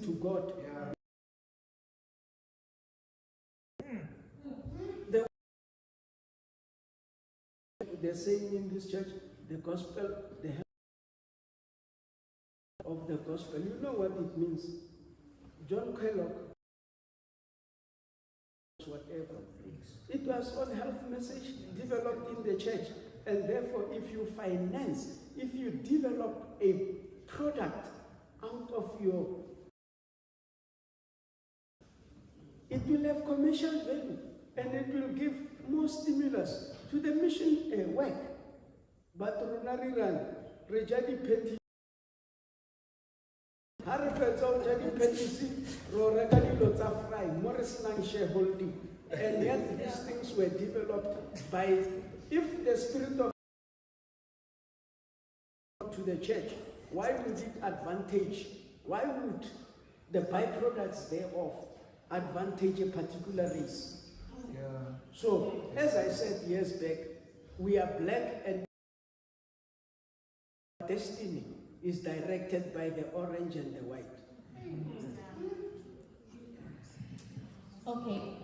to God. They're saying in this church, the gospel, the help of the gospel. You know what it means. John Kellogg, whatever. It was on health message developed in the church. And therefore, if you finance, if you develop a product out of your, it will have commercial value and it will give more stimulus to the mission work. But Runari Ran, Rejadi Petty, Harifetso Jadi Petty, Rorakadi Lota Fry, Morris Lang shareholding. And yet these things were developed by, if the spirit of to the church, why would it advantage, why would the byproducts thereof advantage a particular race? Yeah. So, as I said years back, we are black and destiny is directed by the orange and the white. Okay,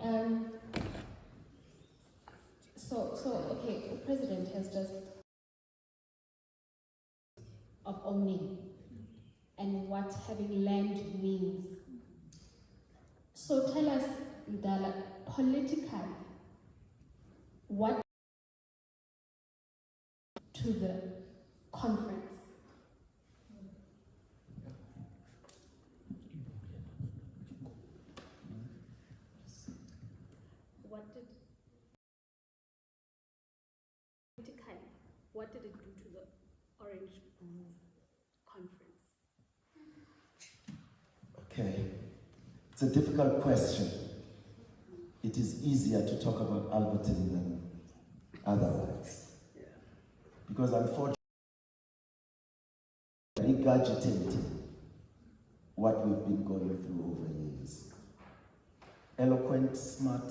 okay, the President has just of owning and what having land means. So tell us, Ndala, politically, what to the conference? What did it do to the Orange conference? Okay, it's a difficult question. It is easier to talk about Alberton than otherwise. Because unfortunately, regurgitating what we've been going through over years. Eloquent, smart,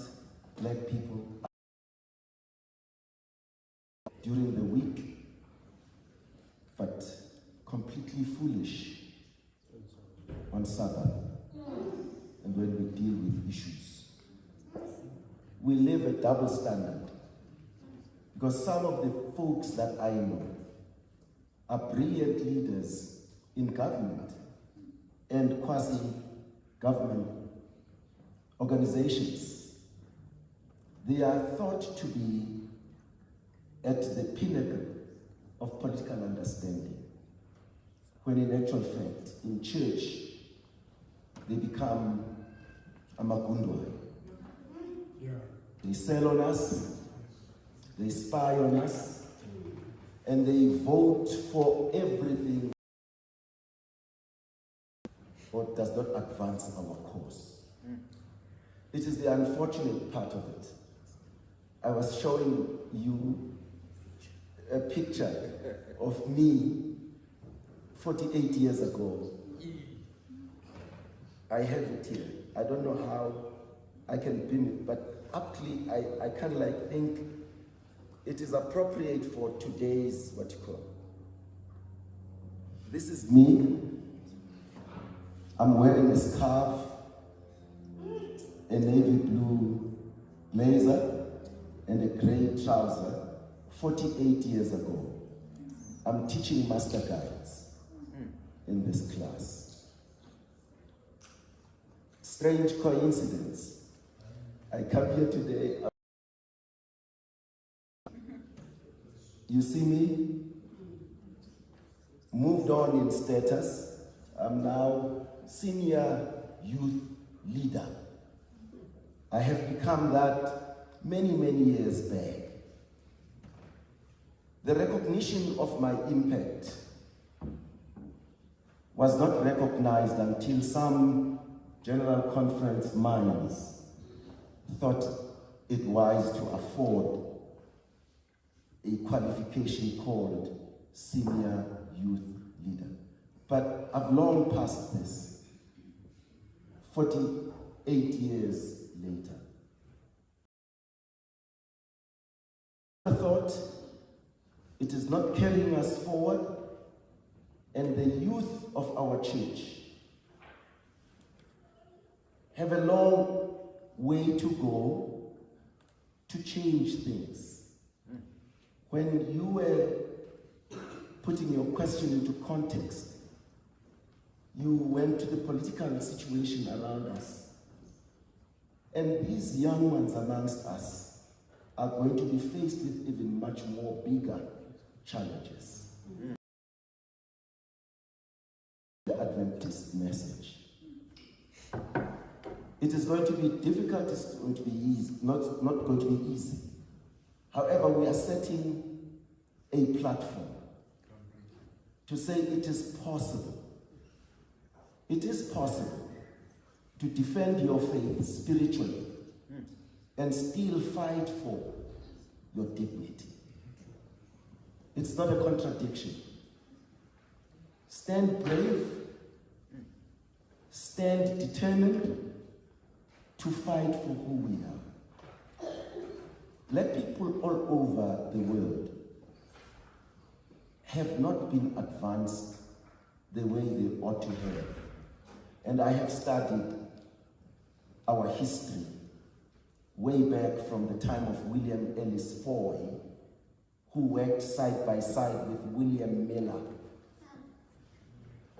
black people during the week, but completely foolish on Sabbath and when we deal with issues. We live a double standard because some of the folks that I know are brilliant leaders in government and quasi-government organizations. They are thought to be at the pinnacle of political understanding, when in actual fact, in church, they become amagundwa. Yeah. They sell on us, they spy on us, and they vote for everything that does not advance our cause. It is the unfortunate part of it. I was showing you a picture of me 48 years ago. I have it here. I don't know how I can pin it, but aptly I kind of like think it is appropriate for today's, what you call. This is me. I'm wearing a scarf, a navy blue blazer, and a gray trouser. 48 years ago, I'm teaching master guides in this class. Strange coincidence. I come here today. You see me? Moved on in status. I'm now senior youth leader. I have become that many, many years back. The recognition of my impact was not recognized until some General Conference minds thought it wise to afford a qualification called Senior Youth Leader. But I've long passed this, 48 years later. I thought it is not carrying us forward, and the youth of our church have a long way to go to change things. When you were putting your question into context, you went to the political situation around us. And these young ones amongst us are going to be faced with even much more bigger challenges. The Adventist message. It is going to be difficult, it's going to be easy, not going to be easy. However, we are setting a platform to say it is possible. It is possible to defend your faith spiritually and still fight for your dignity. It's not a contradiction. Stand brave, stand determined to fight for who we are. Let people all over the world have not been advanced the way they ought to have. And I have studied our history way back from the time of William Ellis Foy, who worked side by side with William Miller,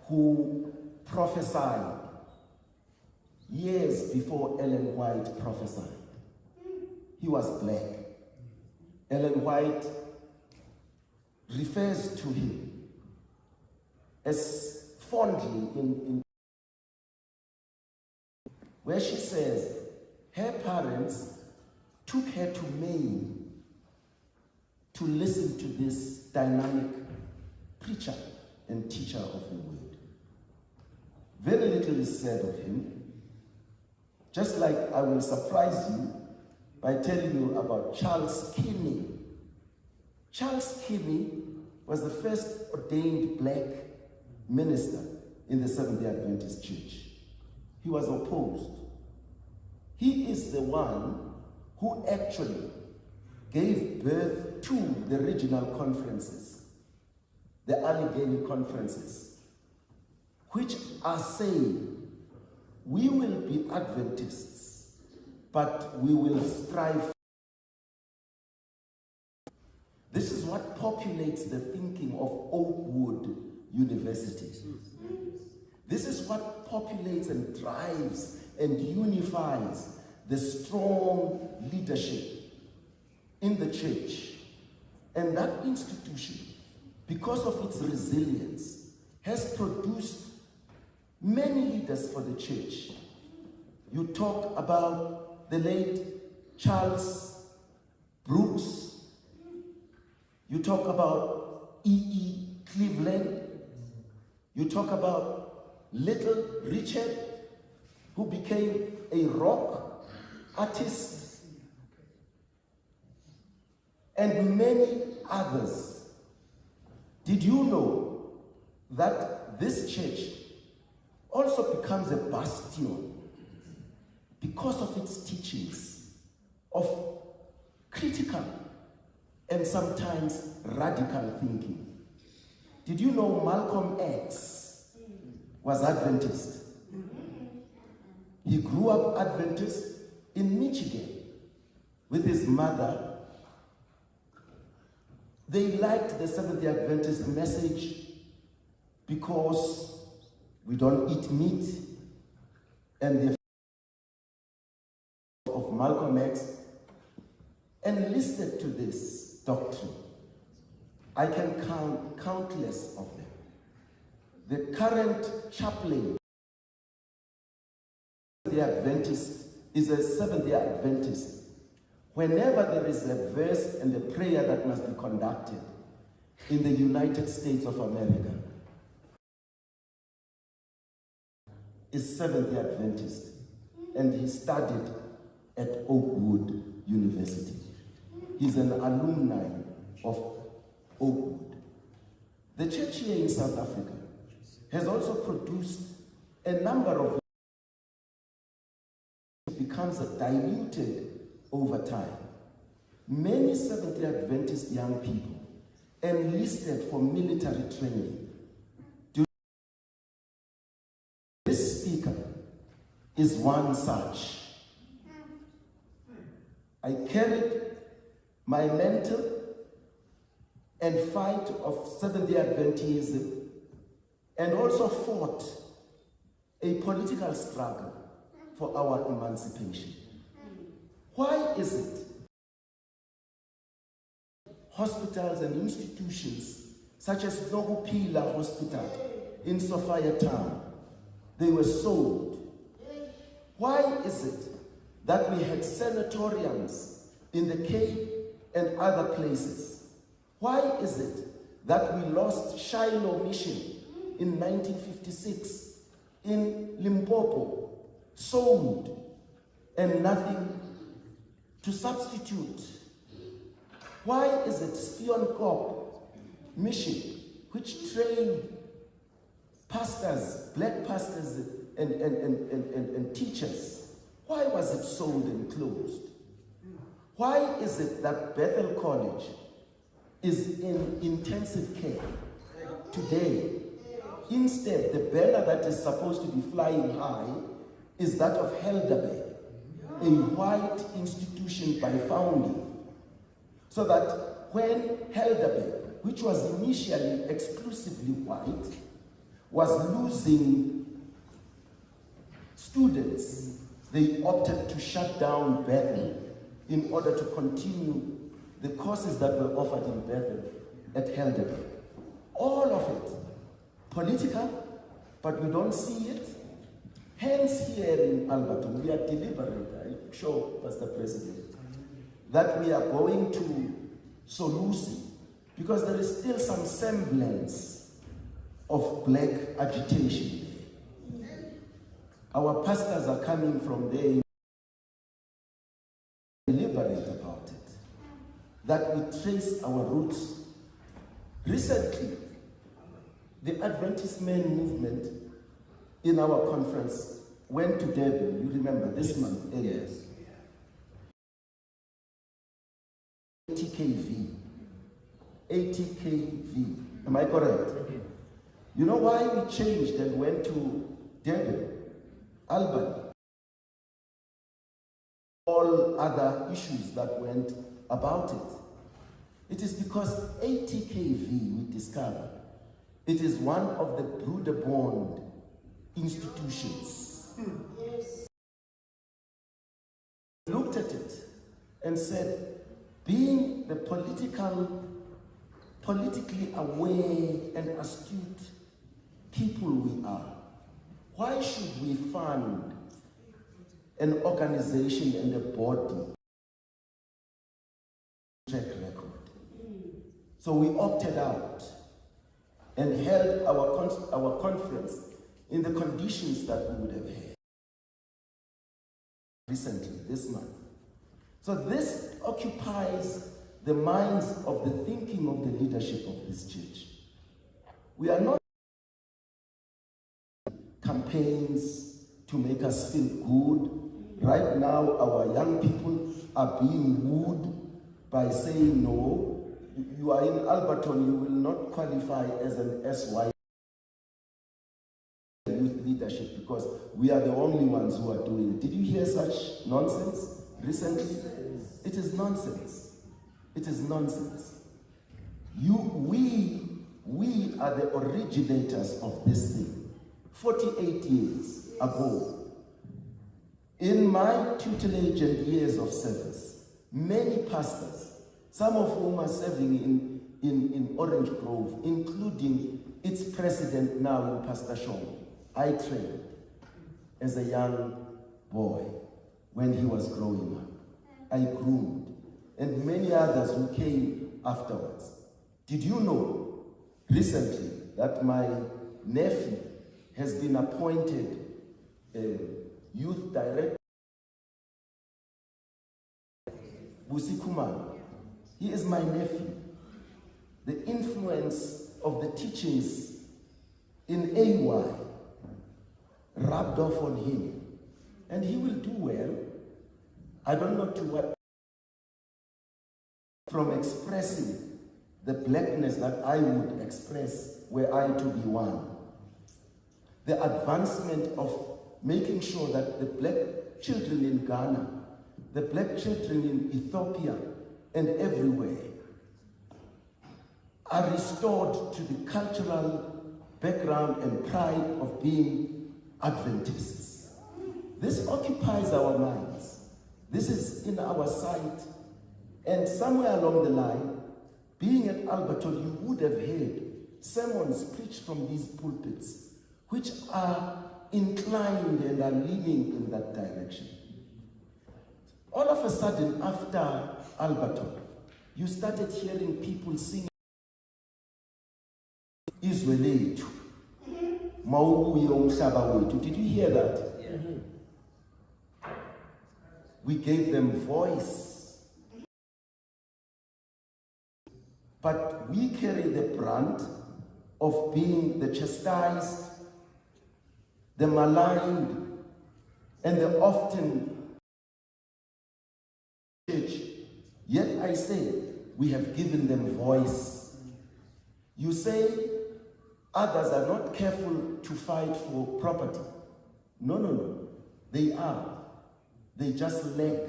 who prophesied years before Ellen White prophesied. He was black. Ellen White refers to him as fondly in where she says her parents took her to Maine to listen to this dynamic preacher and teacher of the word. Very little is said of him, just like I will surprise you by telling you about Charles Kinney. Charles Kinney was the first ordained black minister in the Seventh-day Adventist Church. He was opposed. He is the one who actually gave birth to the regional conferences, the Allegheny conferences, which are saying, we will be Adventists, but we will strive. This is what populates the thinking of Oakwood University. This is what populates and drives and unifies the strong leadership in the church. And that institution, because of its resilience, has produced many leaders for the church. You talk about the late Charles Brooks. You talk about E.E. Cleveland. You talk about Little Richard, who became a rock artist, and many others. Did you know that this church also becomes a bastion because of its teachings of critical and sometimes radical thinking? Did you know Malcolm X was Adventist? He grew up Adventist in Michigan with his mother. They liked the Seventh-day Adventist message because we don't eat meat, and the of Malcolm X enlisted to this doctrine. I can count countless of them. The current chaplain the Adventist is a Seventh-day Adventist. Whenever there is a verse and a prayer that must be conducted in the United States of America, is Seventh-day Adventist, and he studied at Oakwood University. He's an alumni of Oakwood. The church here in South Africa has also produced a number of becomes diluted over time. Many Seventh-day Adventist young people enlisted for military training. This speaker is one such. I carried my mental and fight of Seventh-day Adventism, and also fought a political struggle for our emancipation. Why is it hospitals and institutions such as Nogupila Hospital in Sophia Town, they were sold? Why is it that we had sanatoriums in the Cape and other places? Why is it that we lost Shiloh Mission in 1956 in Limpopo, sold, and nothing to substitute? Why is it Spionkop Mission, which trained pastors, black pastors and teachers, why was it sold and closed? Why is it that Bethel College is in intensive care today? Instead, the banner that is supposed to be flying high is that of Helderberg, a white institution by founding. So that when Helderberg, which was initially exclusively white, was losing students, they opted to shut down Bethel in order to continue the courses that were offered in Bethel at Helderberg. All of it political, but we don't see it. Hence here in Alberton, we are deliberate, I'm sure, Pastor President, that we are going to Solusi, because there is still some semblance of black agitation there. Our pastors are coming from there, deliberate about it, that we trace our roots. Recently, the Adventist Men movement in our conference went to Durban, you remember, this month, yes. 80 kV. 80 kV. Am I correct? You know why we changed and went to Durban, Albany? All other issues that went about it. It is because 80 kV, we discovered, it is one of the Broederbond institutions. Yes. Looked at it and said, being the politically aware and astute people we are, why should we fund an organization and a body track record? So we opted out and held our conference in the conditions that we would have had recently, this month. So this occupies the minds of the thinking of the leadership of this church. We are not campaigns to make us feel good. Right now, our young people are being wooed by saying, no, you are in Alberton, you will not qualify as an SY youth leadership because we are the only ones who are doing it. Did you hear such nonsense recently? It is nonsense. It is nonsense. We are the originators of this thing. 48 years ago, in my tutelage and years of service, many pastors, some of whom are serving in Orange Grove, including its president now, Pastor Sean, I trained as a young boy when he was growing up. I groomed, and many others who came afterwards. Did you know recently that my nephew has been appointed youth director? Busikumar. He is my nephew. The influence of the teachings in AY rubbed off on him, and he will do well. I don't know to what, from expressing the blackness that I would express were I to be one. The advancement of making sure that the black children in Ghana, the black children in Ethiopia, and everywhere are restored to the cultural background and pride of being Adventists. This occupies our minds. This is in our sight. And somewhere along the line, being at Alberton, you would have heard sermons preached from these pulpits, which are inclined and are leaning in that direction. All of a sudden, after Alberton, you started hearing people singing Israel. Did you hear that? Yeah. We gave them voice. But we carry the brunt of being the chastised, the maligned, and the often church. Yet I say, we have given them voice. You say others are not careful to fight for property. No. They are. They just lack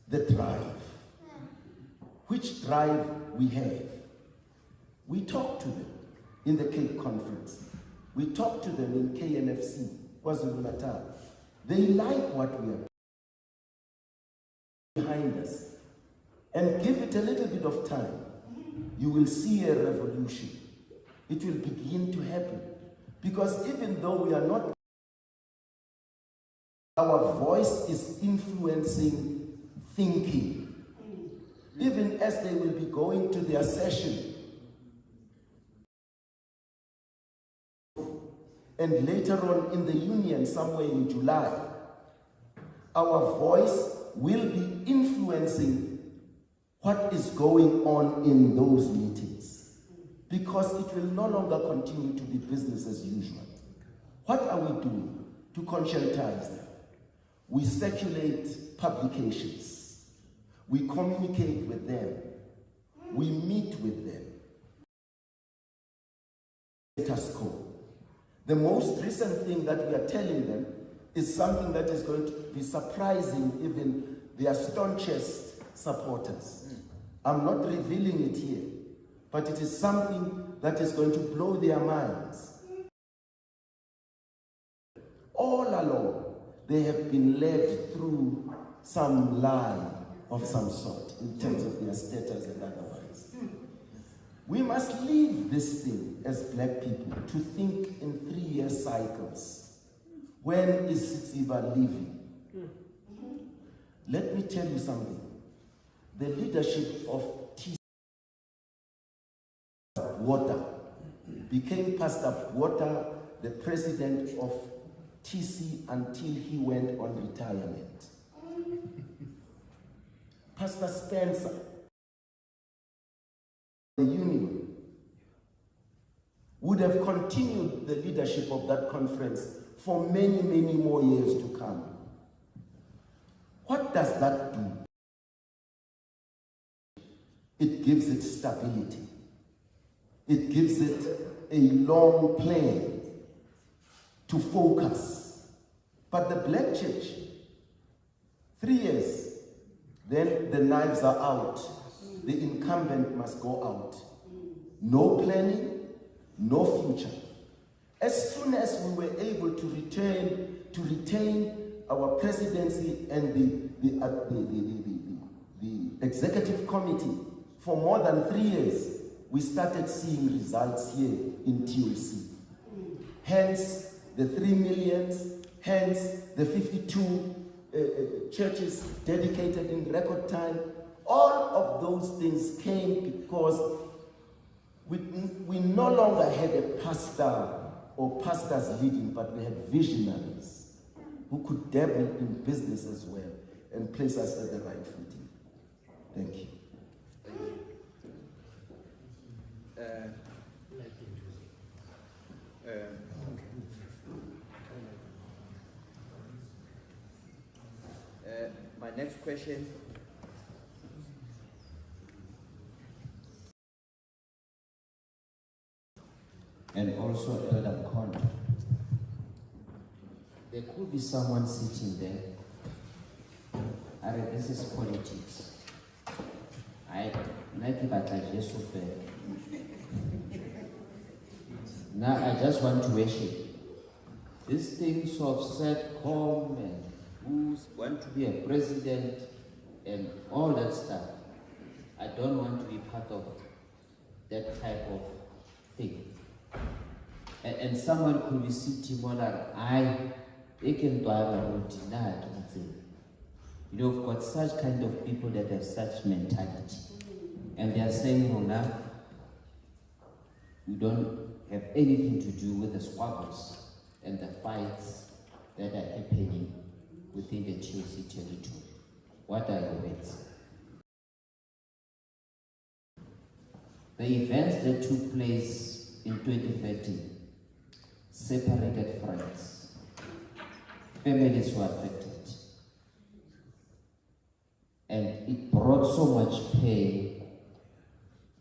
the drive. Which drive we have? We talk to them in the Cape Conference. We talk to them in KNFC, KwaZulu-Natal. They like what we are behind us. And give it a little bit of time. You will see a revolution. It will begin to happen. Because even though we are not, our voice is influencing thinking. Even as they will be going to their session. And later on in the union, somewhere in July, our voice will be influencing what is going on in those meetings. Because it will no longer continue to be business as usual. What are we doing to conscientize them? We circulate publications. We communicate with them. We meet with them. Status quo. The most recent thing that we are telling them is something that is going to be surprising even their staunchest supporters. I'm not revealing it here, but it is something that is going to blow their minds. All along, they have been led through some lie of some sort in terms of their status and otherwise. We must leave this thing as black people to think in 3-year cycles. When is Sitsiba leaving? Let me tell you something. The leadership of TC Water became Pastor Water, the president of TC until he went on retirement. Pastor Spencer, the union, would have continued the leadership of that conference for many, many more years to come. What does that do? It gives it stability. It gives it a long plan to focus. But the black church, 3 years, then the knives are out. The incumbent must go out. No planning, no future. As soon as we were able to retain our presidency and the executive committee for more than 3 years, we started seeing results here in TOC. Hence the 3 million, hence the 52 churches dedicated in record time. All of those things came because we no longer had a pastor or pastors leading, but we had visionaries who could dabble in business as well and place us at the right footing. Thank you. My next question. And also Elder Con. there could be someone sitting there. This is politics. Now I just want to worship. These things of SETCOM and who want to be a president and all that stuff, I don't want to be part of that type of thing. And someone could be sitting more like, they can do a you know, we've got such kind of people that have such mentality. And they are saying, oh, now, we don't have anything to do with the squabbles and the fights that are happening within the Chelsea territory. What are your words? The events that took place in 2013 separated friends. Families were affected. And it brought so much pain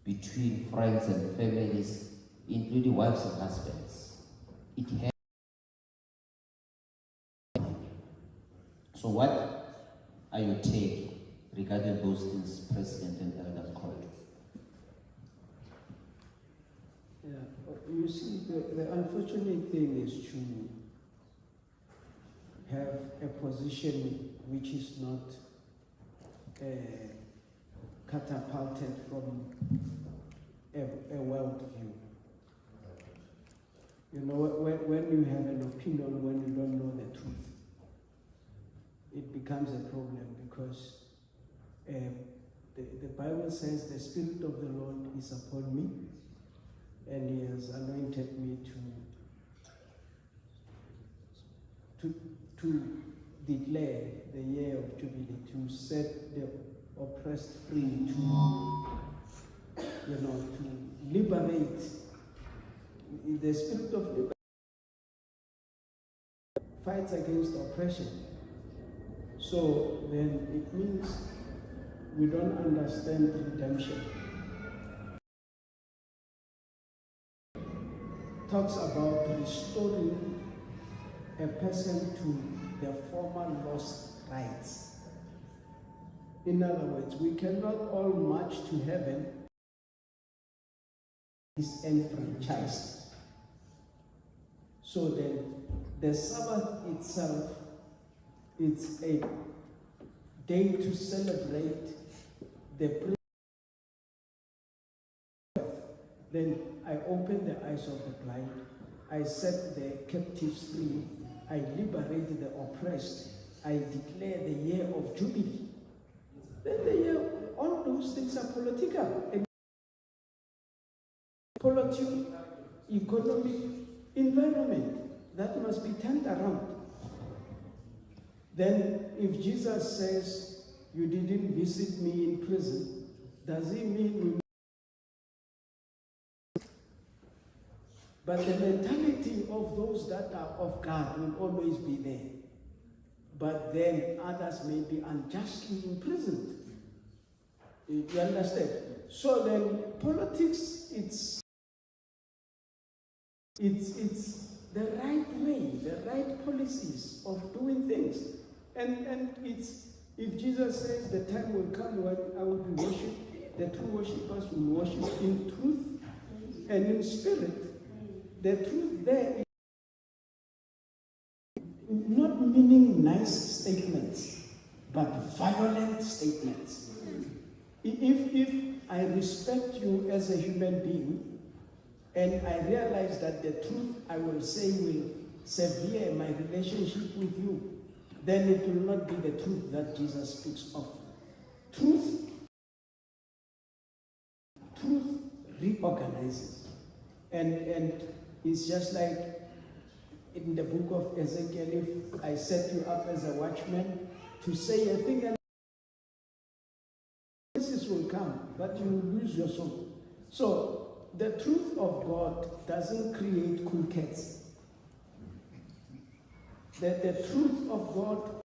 between friends and families, including wives and husbands. It had. So what are your take regarding those things, President and Elder Court? Yeah, you see, the unfortunate thing is to have a position which is not catapulted from a worldview. You know, when you have an opinion, when you don't know the truth, it becomes a problem because the Bible says the Spirit of the Lord is upon me and He has anointed me to declare the year of Jubilee, to set the oppressed free, to liberate. The Spirit of liberty fights against oppression. So then it means we don't understand redemption. Talks about restoring a person to their former lost rights. In other words, we cannot all march to heaven disenfranchised. So then the Sabbath itself, it's a day to celebrate the then I open the eyes of the blind, I set the captives free, I liberate the oppressed, I declare the year of Jubilee. Then the year, all those things are political. And political, economic environment that must be turned around. Then if Jesus says, you didn't visit me in prison, does it mean But the mentality of those that are of God will always be there. But then others may be unjustly imprisoned. You understand? So then politics, it's the right way, the right policies of doing things. And it's, if Jesus says the time will come when I will be worshipped, the true worshippers will worship in truth and in spirit. The truth there is not meaning nice statements, but violent statements. If I respect you as a human being, and I realize that the truth I will say will sever my relationship with you, then it will not be the truth that Jesus speaks of. Truth reorganizes. And it's just like in the book of Ezekiel, if I set you up as a watchman to say a thing and crisis will come, but you will lose your soul. So the truth of God doesn't create cool cats. The truth of God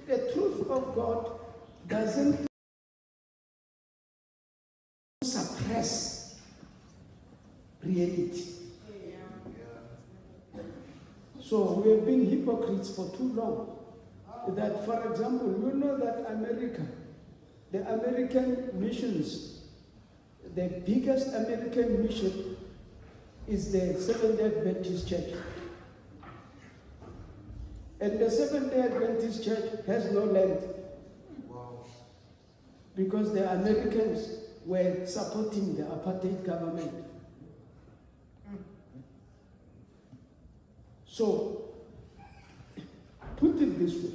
the truth of God doesn't suppress reality. So we have been hypocrites for too long. That, for example, you know that America, the American missions, the biggest American mission is the Seventh-day Adventist Church. And the Seventh-day Adventist Church has no land. Wow. Because the Americans were supporting the apartheid government. So, put it this way.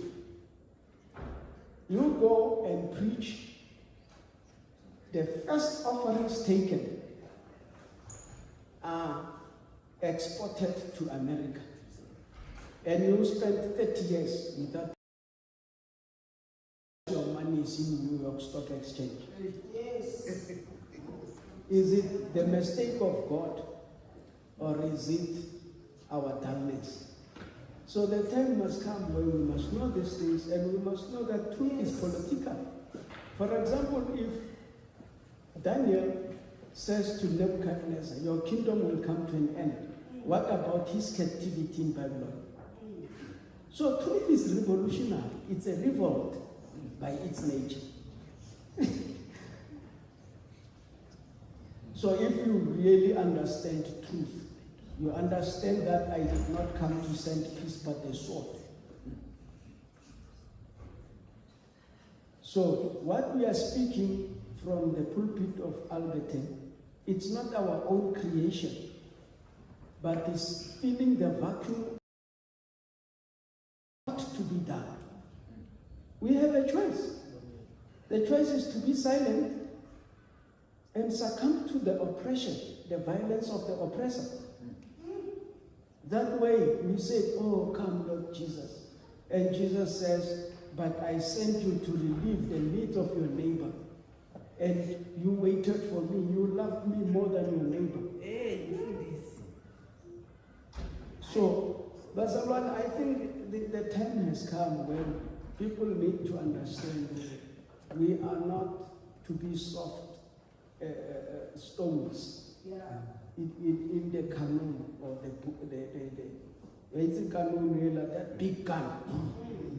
You go and preach, the first offerings taken are exported to America. And you spend 30 years without your money is in New York Stock Exchange. Yes. Is it the mistake of God, or is it our dullness? So the time must come when we must know these things, and we must know that truth is political. For example, if Daniel says to Nebuchadnezzar, your kingdom will come to an end, what about his captivity in Babylon? So truth is revolutionary. It's a revolt by its nature. So if you really understand truth, you understand that I did not come to send peace but the sword. So what we are speaking from the pulpit of Alberton, it's not our own creation, but it's filling the vacuum to be done. We have a choice. The choice is to be silent and succumb to the oppression, the violence of the oppressor. That way we say, oh, come Lord Jesus. And Jesus says, but I sent you to relieve the needs of your neighbor. And you waited for me. You loved me more than your neighbor. Hey, you feel this? So, Bazalwan, I think the time has come when people need to understand that we are not to be soft stones in the canon or it's a canon, that big gun.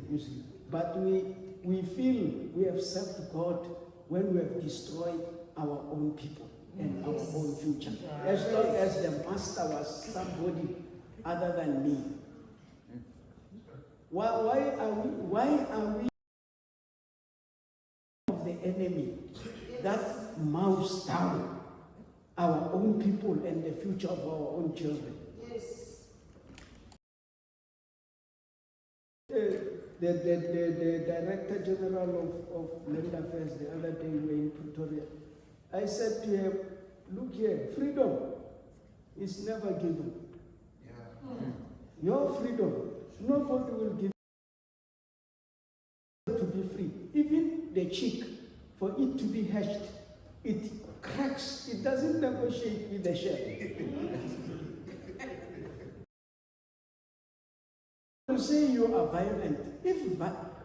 You see. But we feel we have served God when we have destroyed our own people and our own future. As long as the master was somebody other than me. Why are we of the enemy that mows down our own people and the future of our own children? Yes. The Director General of Land Affairs the other day we were in Pretoria. I said to him, look here, freedom is never given. Your freedom, nobody will give you to be free. Even the cheek, for it to be hatched, it cracks. It doesn't negotiate with the shell. You say you are violent.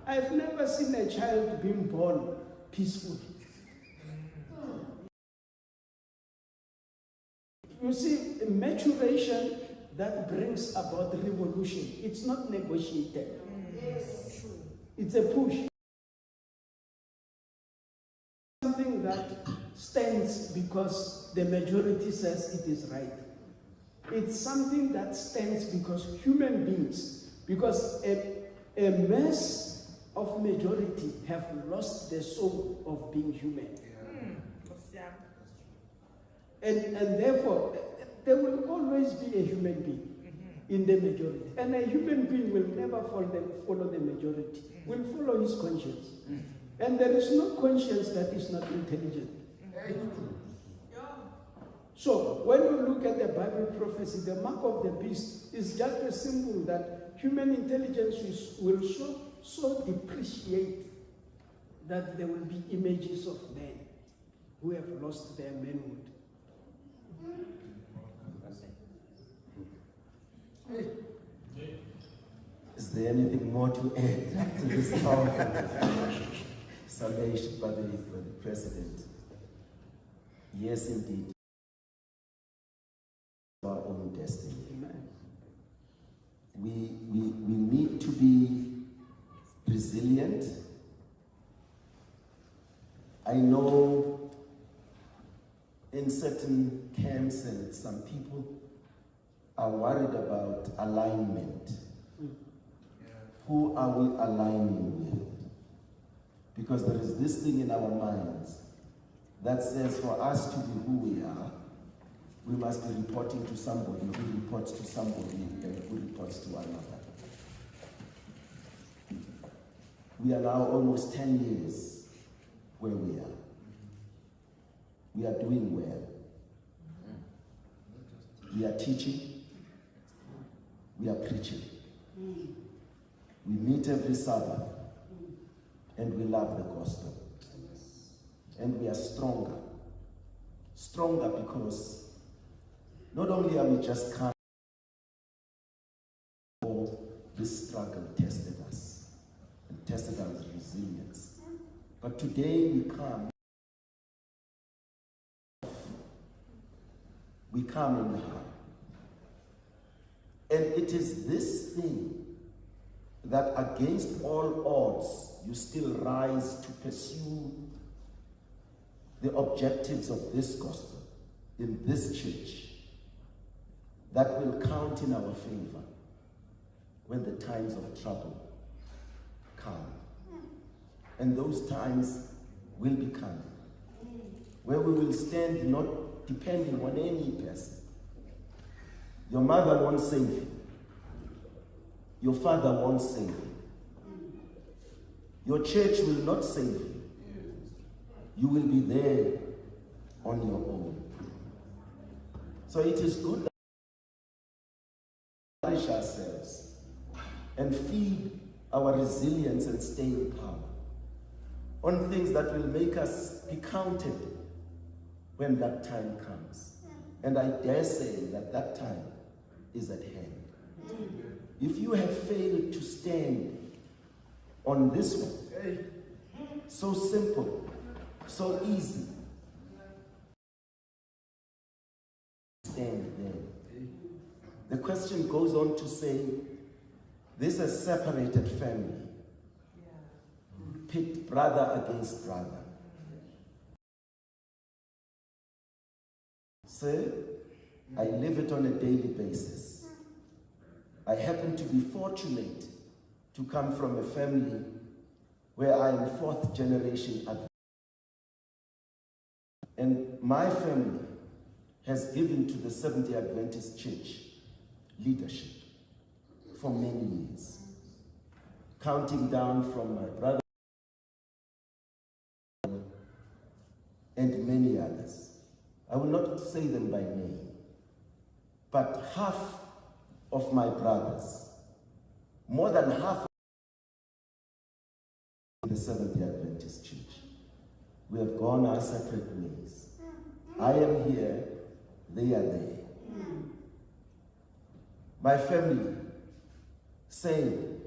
I've never seen a child being born peaceful. You see, maturation that brings about revolution, it's not negotiated. Yes. It's a push. Something that stands because the majority says it is right. It's something that stands because human beings, because a mass of majority have lost the soul of being human. And therefore, there will always be a human being in the majority. And a human being will never follow the majority, will follow his conscience. And there is no conscience that is not intelligent. So, when you look at the Bible prophecy, the mark of the beast is just a symbol that human intelligence will so depreciate that there will be images of men who have lost their manhood. Is there anything more to add to this powerful summation by the President? Yes, indeed. Our own destiny. Amen. We need to be resilient. I know in certain camps and some people are worried about alignment. Who are we aligning with? Because there is this thing in our minds that says for us to be who we are, we must be reporting to somebody who reports to somebody and who reports to another. We are now almost 10 years where we are. We are doing well. We are teaching. We are preaching. We meet every Sabbath. And we love the gospel. And we are stronger. Stronger because not only are we just coming, for this struggle tested us and tested our resilience. But today we come in the heart. And it is this thing that against all odds, you still rise to pursue the objectives of this gospel in this church that will count in our favor when the times of trouble come. And those times will be coming, where we will stand not depending on any person. Your mother won't save you. Your father won't save you. Your church will not save you. You will be there on your own. So it is good that we nourish ourselves and feed our resilience and staying power on things that will make us be counted when that time comes. And I dare say that that time is at hand. If you have failed to stand on this one, so simple, so easy, stand there. The question goes on to say, this is a separated family, pit brother against brother. Sir, I live it on a daily basis. I happen to be fortunate to come from a family where I am fourth generation Adventist. And my family has given to the Seventh-day Adventist Church leadership for many years, counting down from my brother and many others. I will not say them by name, but half of my brothers, more than half of the Seventh-day Adventist Church, we have gone our separate ways. I am here, they are there. My family, same.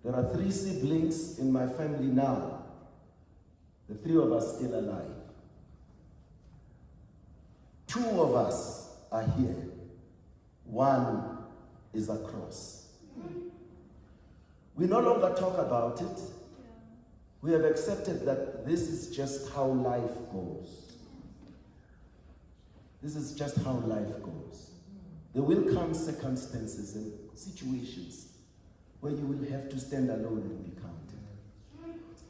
There are 3 siblings in my family now. The 3 of us still alive. 2 of us are here. 1 is across. We no longer talk about it. We have accepted that this is just how life goes. This is just how life goes. There will come circumstances and situations where you will have to stand alone and be counted.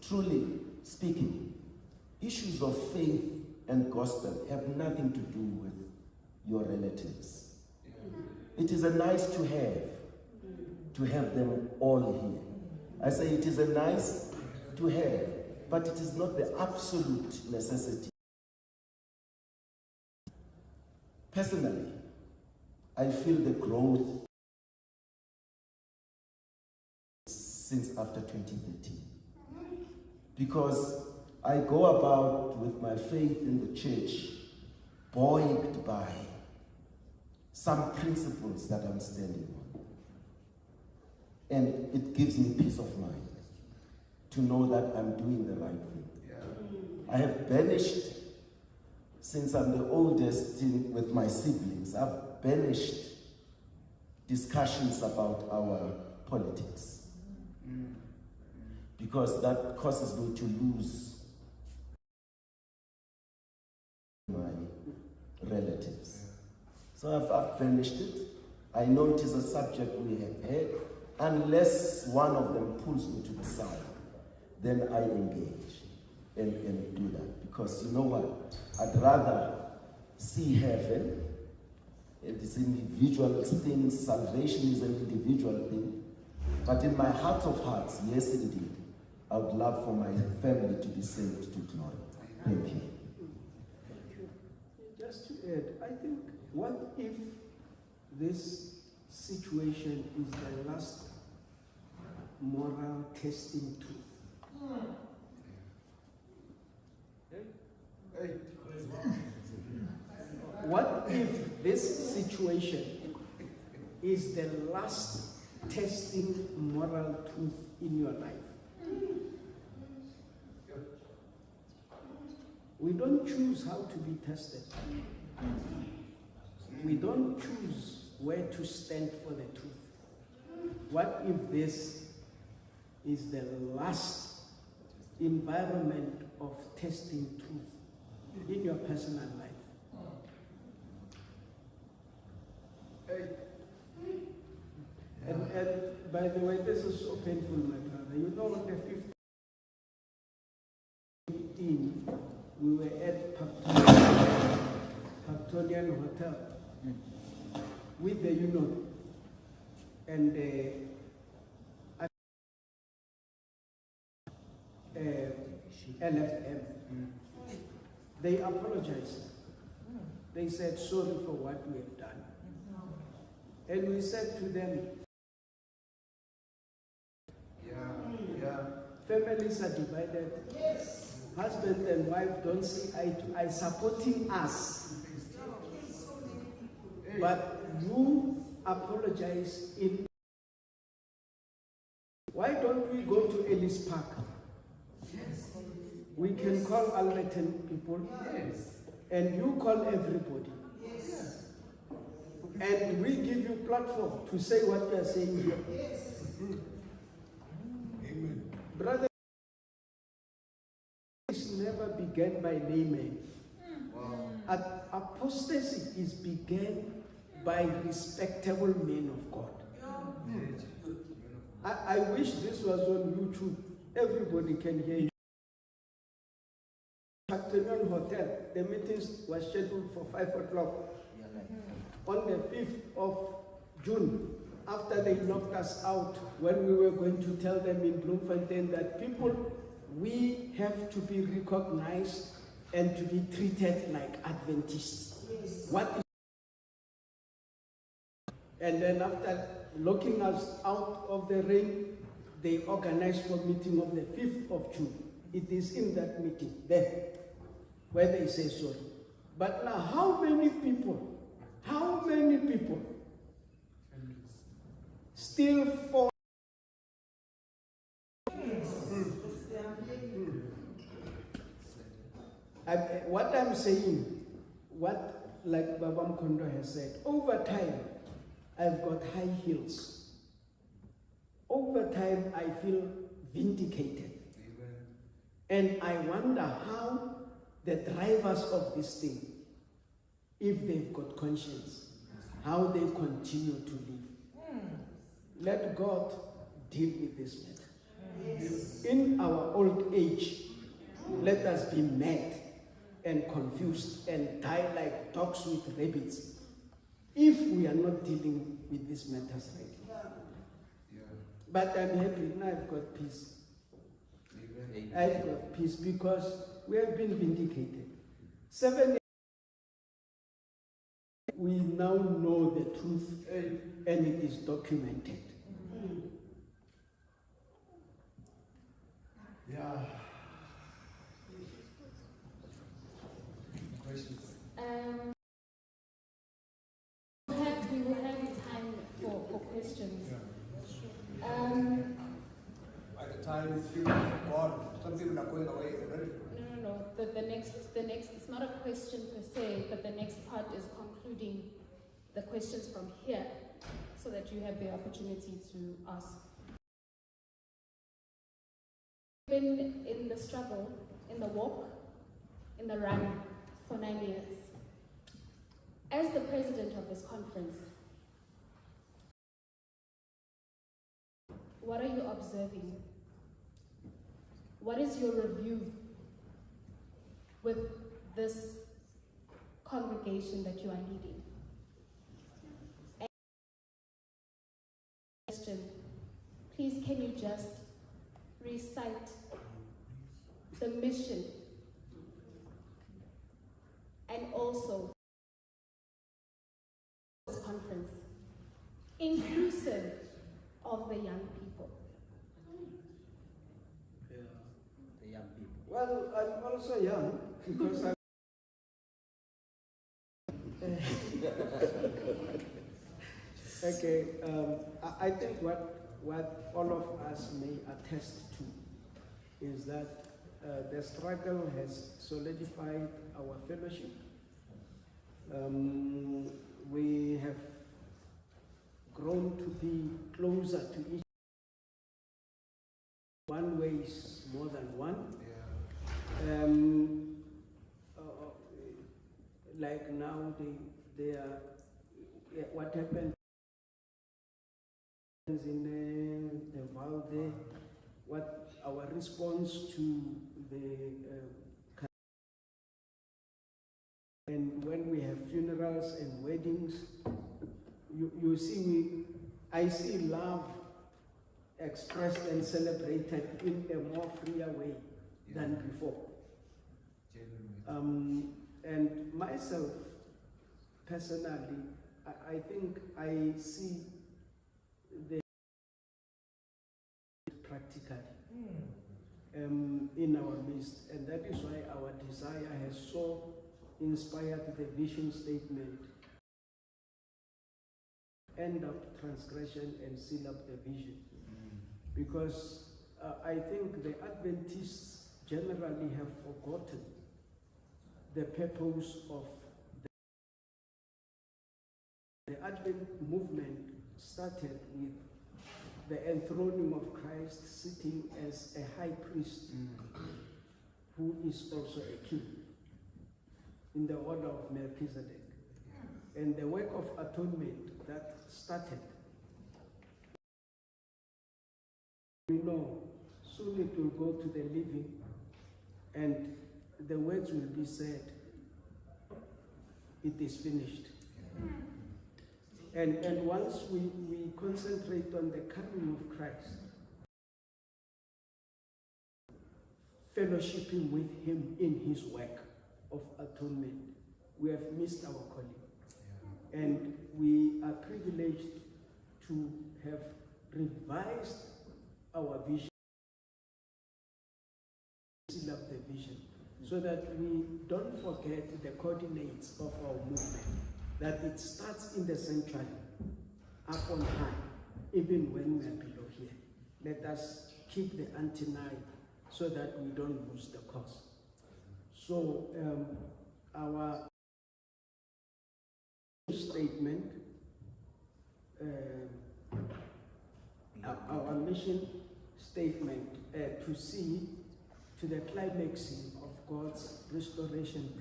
Truly speaking, issues of faith and gospel have nothing to do with your relatives. It is a nice to have them all here. I say it is a nice to have, but it is not the absolute necessity. Personally, I feel the growth since after 2013. Because I go about with my faith in the church, buoyed by some principles that I'm standing on. And it gives me peace of mind. to know that I'm doing the right thing. I have banished, since I'm the oldest with my siblings, I've banished discussions about our politics. Because that causes me to lose my relatives. So I've banished it. I know it is a subject we have had. Unless one of them pulls me to the side, then I engage and do that. Because you know what? I'd rather see heaven. It is individual thing. Salvation is an individual thing. But in my heart of hearts, yes indeed, I would love for my family to be saved to glory. Thank you. Just to add, I think, what if this situation is the last moral testing tooth? What if this situation is the last testing moral tooth in your life? We don't choose how to be tested. We don't choose where to stand for the truth. What if this is the last environment of testing truth in your personal life? And by the way, this is so painful, my brother. You know, on the 15th, we were at Paptonian Hotel with the union and LFM. They apologized. They said sorry for what we have done. And we said to them, families are divided. Yes. Husband and wife don't see eye to eye, supporting us. But you apologize in. Why don't we go to Ellis Park? Yes. We can call Alberton people. Yes. And you call everybody. Yes. And we give you platform to say what we are saying here. Yes. Amen. Brother, this never began by laymen. Wow. Apostasy is began by respectable men of God. I wish this was on YouTube. Everybody can hear you. Afternoon Hotel, the meetings were scheduled for 5 o'clock. On the 5th of June, after they knocked us out, when we were going to tell them in Bloemfontein that people, we have to be recognized and to be treated like Adventists. Yes. What is and then after locking us out of the ring, they organized for meeting on the 5th of June. It is in that meeting there where they say sorry. But now how many people still fall? What I'm saying, like Babam Kondo has said, over time, I've got high heels. Over time, I feel vindicated. Amen. And I wonder how the drivers of this thing, if they've got conscience, how they continue to live. Let God deal with this matter. Yes. In our old age, let us be mad and confused and die like dogs with rabbits if we are not dealing with these matters right. Yeah. But I'm happy now. I've got peace. Amen. I've got peace because we have been vindicated. 7 years, we now know the truth and it is documented. Yeah. Questions? We will have time for questions. By the time science, field of God. Some people are going away already. No. The next, it's not a question per se, but the next part is concluding the questions from here so that you have the opportunity to ask. Been in the struggle, in the walk, in the run for 9 years. As the president of this conference, what are you observing? What is your review with this congregation that you are leading? And question, please can you just recite the mission and also this conference, inclusive of the young people? Yeah. The young people. Well, I'm also young because I'm. Okay, I think what all of us may attest to is that the struggle has solidified our fellowship. We have grown to be closer to each other. One way is more than one. Like now, they are what happened in the Valde, what our response to the and when we have funerals and weddings, you see, I see love expressed and celebrated in a more freer way than before. And myself, personally, I think I see the practically in our midst, and that is why our desire has so inspired the vision statement. End up transgression and seal up the vision. Because I think the Adventists generally have forgotten the purpose of the Advent movement. Started with the enthroning of Christ sitting as a high priest who is also a king in the order of Melchizedek. And the work of atonement that started, you know, soon it will go to the living and the words will be said, it is finished. And once we concentrate on the coming of Christ, fellowshipping with him in his work of atonement, we have missed our calling. And we are privileged to have revised our vision, seal up the vision, so that we don't forget the coordinates of our movement, that it starts in the sanctuary, up on high, even when we are below here. Let us keep the antennae so that we don't lose the course. So our statement, our mission statement to see to the climaxing of God's restoration,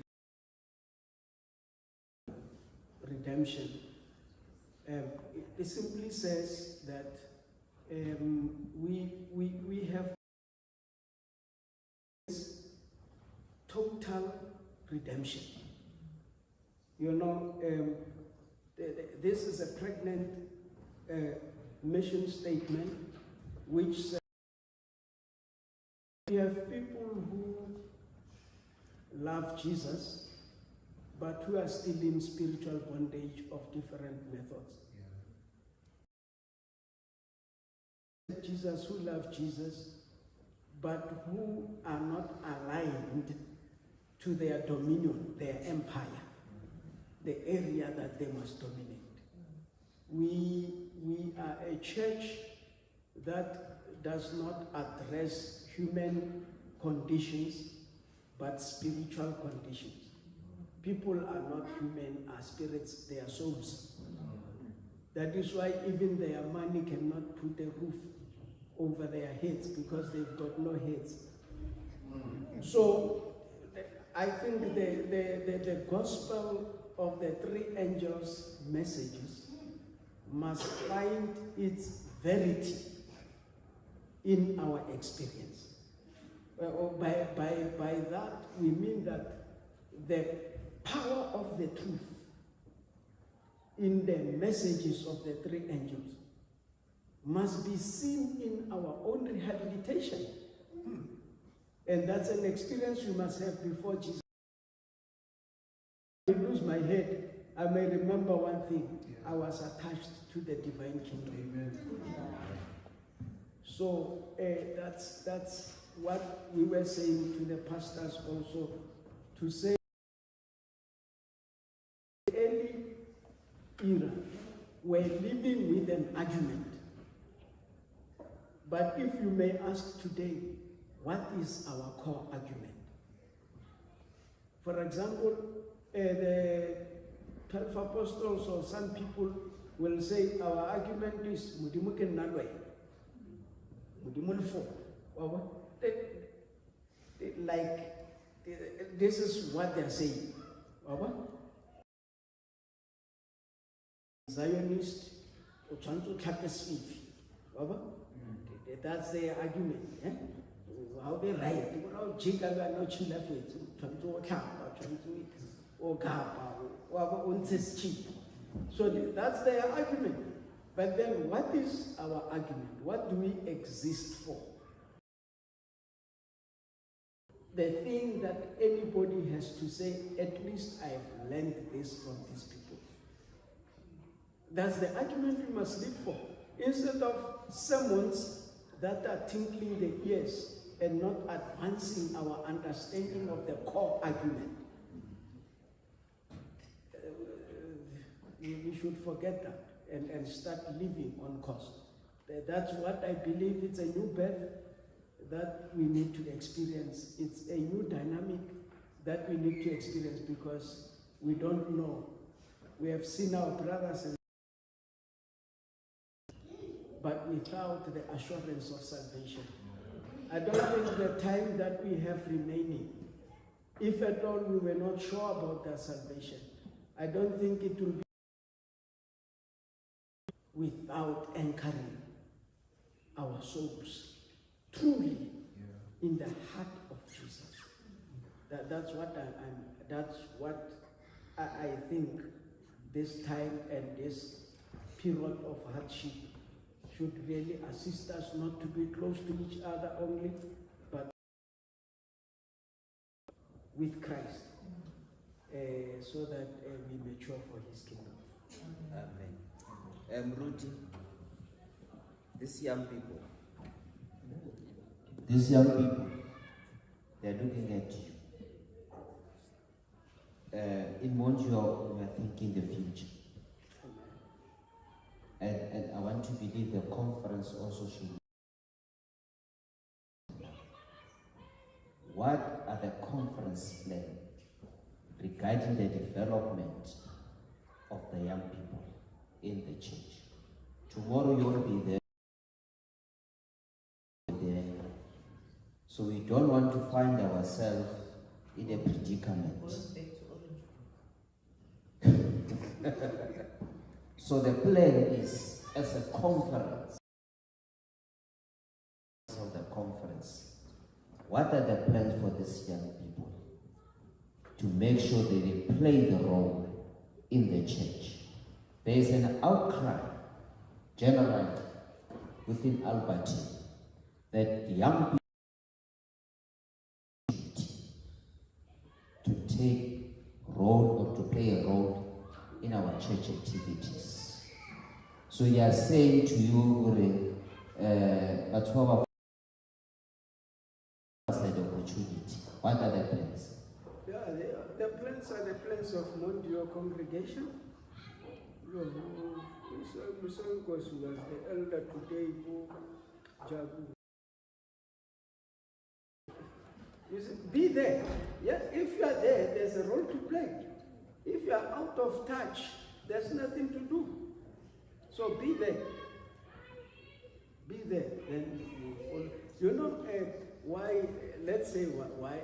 redemption. It simply says that we have total redemption. You know, this is a pregnant mission statement which says we have people who love Jesus but who are still in spiritual bondage of different methods. Jesus who love Jesus but who are not aligned to their dominion, their empire, the area that they must dominate. We are a church that does not address human conditions, but spiritual conditions. People are not human, are spirits, they are souls. That is why even their money cannot put a roof over their heads, because they've got no heads. So I think the gospel of the three angels' messages must find its verity in our experience. By that, we mean that the power of the truth in the messages of the three angels must be seen in our own rehabilitation. And that's an experience we must have before Jesus. If I lose my head, I may remember one thing. I was attached to the divine kingdom. Amen. So that's what we were saying to the pastors also, to say the early era were living with an argument. But if you may ask today, what is our core argument? For example, the 12 apostles or some people will say our argument is Mudimuken Nalwe, Mudimulfo. Like, this is what they're saying. Zionist, Ochanto Kapesif. That's their argument. Eh? How they write, how Chicago no chilafit, Chanto Kappa, Chanto or Kappa, or cheap. So that's their argument. But then what is our argument? What do we exist for? The thing that anybody has to say, at least I've learned this from these people. That's the argument we must live for. Instead of sermons that are tinkling the ears and not advancing our understanding of the core argument. We should forget that and start living on course. That's what I believe. It's a new birth that we need to experience. It's a new dynamic that we need to experience, because we don't know. We have seen our brothers and but without the assurance of salvation. I don't think the time that we have remaining, if at all we were not sure about their salvation, I don't think it will be without anchoring our souls truly in the heart of Jesus. That's what I think this time and this period of hardship should really assist us not to be close to each other only, but with Christ, so that we mature for His kingdom. Amen. Rudy, these young people, they're looking at you. In Montreal, we are thinking the future. And I want to believe the conference also should. What are the conference plans regarding the development of the young people in the church? Tomorrow you will be there. So we don't want to find ourselves in a predicament. So the plan is, as a conference, of the conference, what are the plans for these young people to make sure that they play the role in the church? There is an outcry, generally, within Alberta, that young people to take role or to play a role in our church activities. So we are saying to you, but what is the opportunity? What are the plans? Yeah, the plans are the plans of Mondio congregation. Musongo was the elder today who Jabu. You see, be there. Yes, if you are there, there's a role to play. If you are out of touch, there's nothing to do. So be there. Be there. Then you know why? Let's say why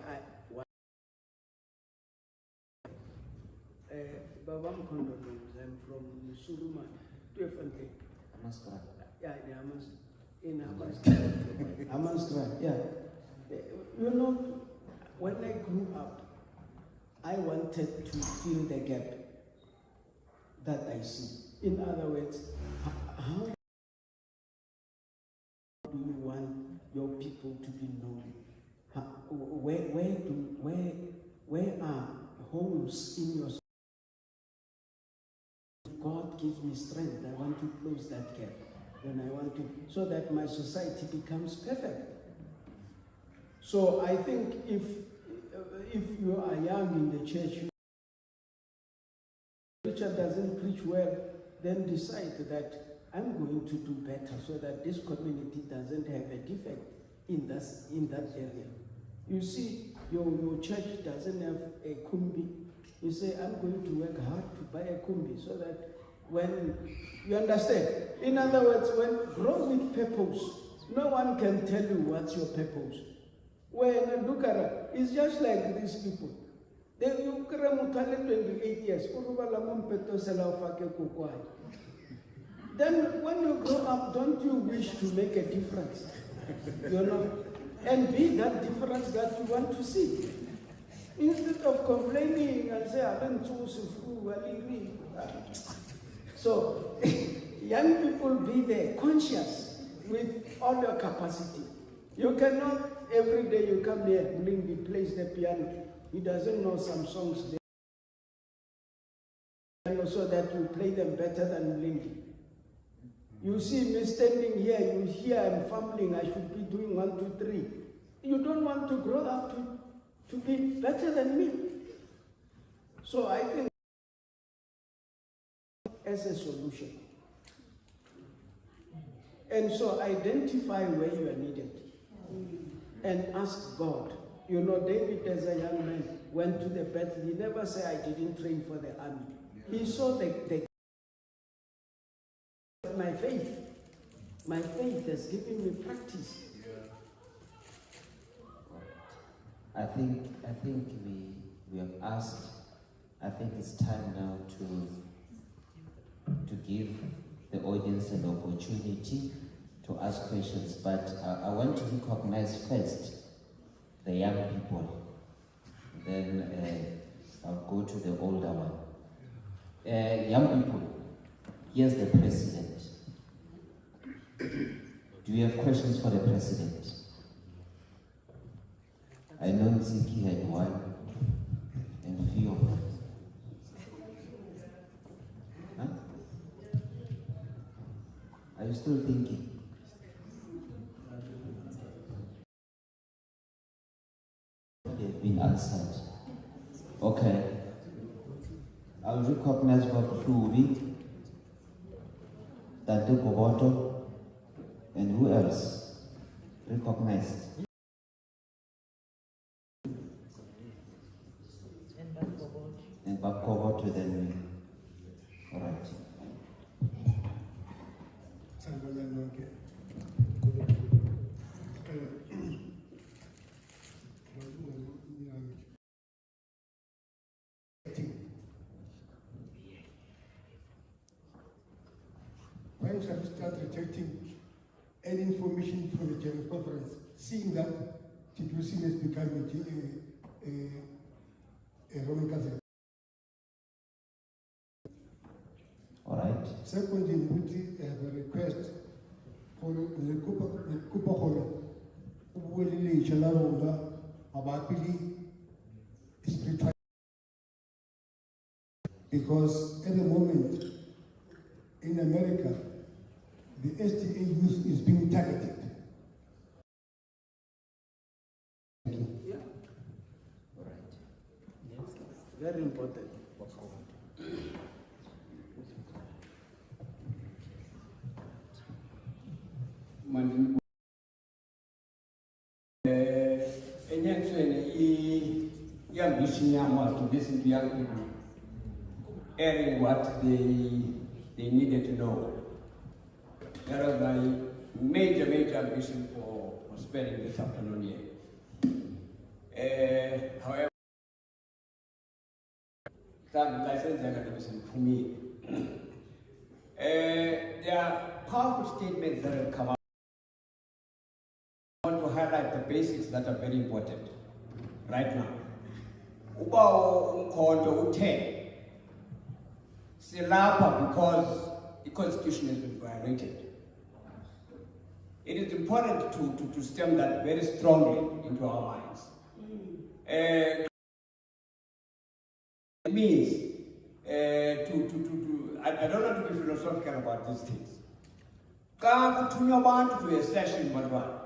Babam Condoleezza, I'm from Suruman, Twefontein. Amaskra. Yeah, in Amaskra, yeah. You know, when I grew up, I wanted to fill the gap that I see. In other words, how do you want your people to be known? Where are holes in your? God gives me strength. I want to close that gap. Then I want to, so that my society becomes perfect. So I think if you are young in the church, preacher doesn't preach well, then decide that I'm going to do better so that this community doesn't have a defect in that area. You see, your church doesn't have a kumbi. You say, I'm going to work hard to buy a kumbi so that when, you understand? In other words, when grow with purpose, no one can tell you what's your purpose. When you look at it, it's just like these people. You 28 years. Then when you grow up, don't you wish to make a difference? You know? And be that difference that you want to see. Instead of complaining and say, I don't choose food. So, young people be there, conscious with all your capacity. You cannot, every day you come here, Mlingi plays the piano. He doesn't know some songs there. So that you play them better than Mlingi. You see me standing here, you hear I'm fumbling, I should be doing 1, 2, 3. You don't want to grow up to be better than me. So I think as a solution. And so identify where you are needed and ask God. You know, David as a young man went to the battle. He never said, I didn't train for the army. He saw my faith. My faith has given me practice. I think we have asked. I think it's time now to give the audience an opportunity to ask questions. But I want to recognize first the young people. Then I'll go to the older one. Young people, here's the president. Do you have questions for the president? I know Nziki had one and few of them. Huh? Are you still thinking? They've been answered. Okay. I'll recognize Bob Klubi, Dante Koboto, and who else? Recognized. And Bob Koboto, then me. All right. When shall we start rejecting any information from the General Conference, seeing that TPUC has become a Roman Catholic? All right. Secondly, we have a request for the Kupa Holo, who will lead Jalarola about spiritual. Because at the moment, in America, the STA youth is being targeted. Thank you. Yeah. All right. Yes. Very important. My name ambition to listen to young people airing what they needed to know. That was my major ambition for spending this afternoon here. However, some license academicism for me. There are powerful statements that have come out. I want to highlight the basics that are very important right now. Uba umkhonto uthe silapha because the constitution has been violated. It is important to stem that very strongly into our minds. It means I don't want to be philosophical about these things. Ka kuthunywa abantu to a session bantwana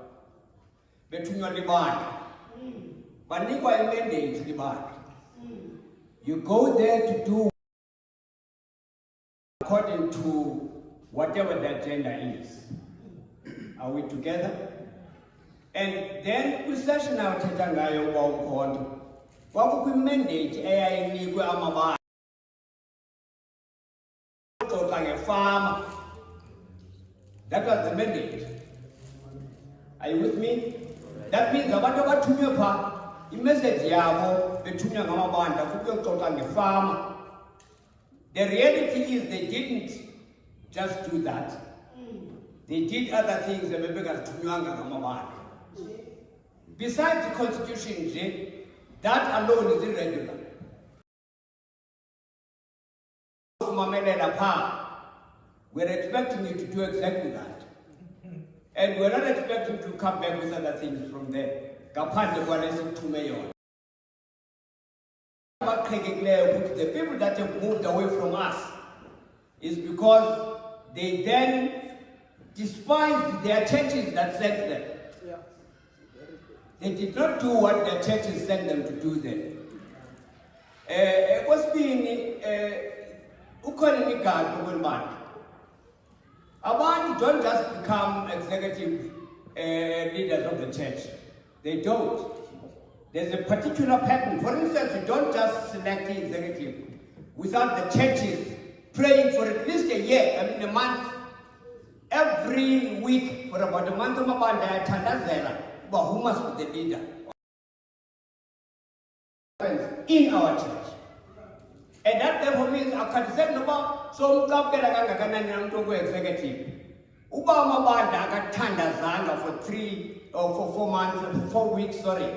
bethunywa libandla banikwa imandate libandla. You go there to do according to whatever the agenda is. Are we together? And then kwisession awuthetha ngayo uba umkhonto kwakukwi-mandate eyayinikwe amabandla uxoxa ngefama. That was the mandate. Are you with me? That means abantu abathunywe phaa imessage yabo bethunywa ngamabandla kukuyoxoxa ngefama. The reality is they didn't just do that. They did other things that bebengazithunywanga ngamabandla. Besides the constitution, that alone is irregular. We're expecting you to do exactly that. And we're not expecting to come back with other things from there. The people that have moved away from us is because they then despised their churches that sent them. They did not do what their churches sent them to do then. Abantu don't just become executive leaders of the church. They don't. There's a particular pattern. For instance, you don't just select the executive without the churches praying for at least a year, a month, every week for about a month. But who must be the leader in our church? And that therefore means I can say no so executive. Ubama banda akatanda zanga for 3 or for 4 months, 4 weeks, sorry.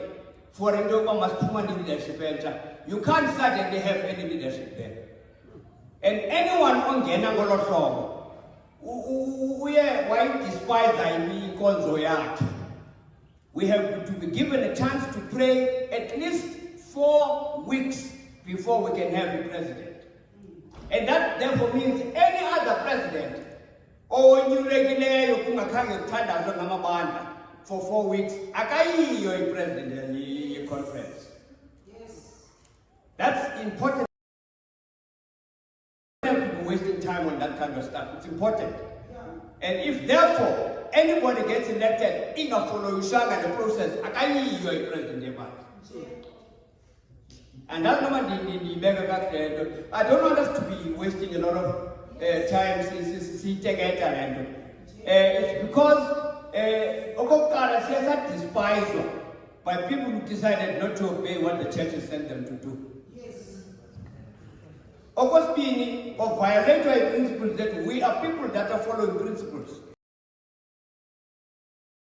For leadership. You can't suddenly have any leadership there. And anyone on Genangolo why despise me called Zoyat? We have to be given a chance to pray at least 4 weeks before we can have a president. And that therefore means any other president or you regular for 4 weeks, you're a president in a conference. Yes. That's important. We don't have to be wasting time on that kind of stuff. It's important. Yeah. And if therefore anybody gets elected in a follow the process, you're a president. And that's not I don't want us to be wasting a lot of time it's because Okokara says that despised by people who decided not to obey what the churches sent them to do. Yes. Okospini of violatory principles that we are people that are following principles.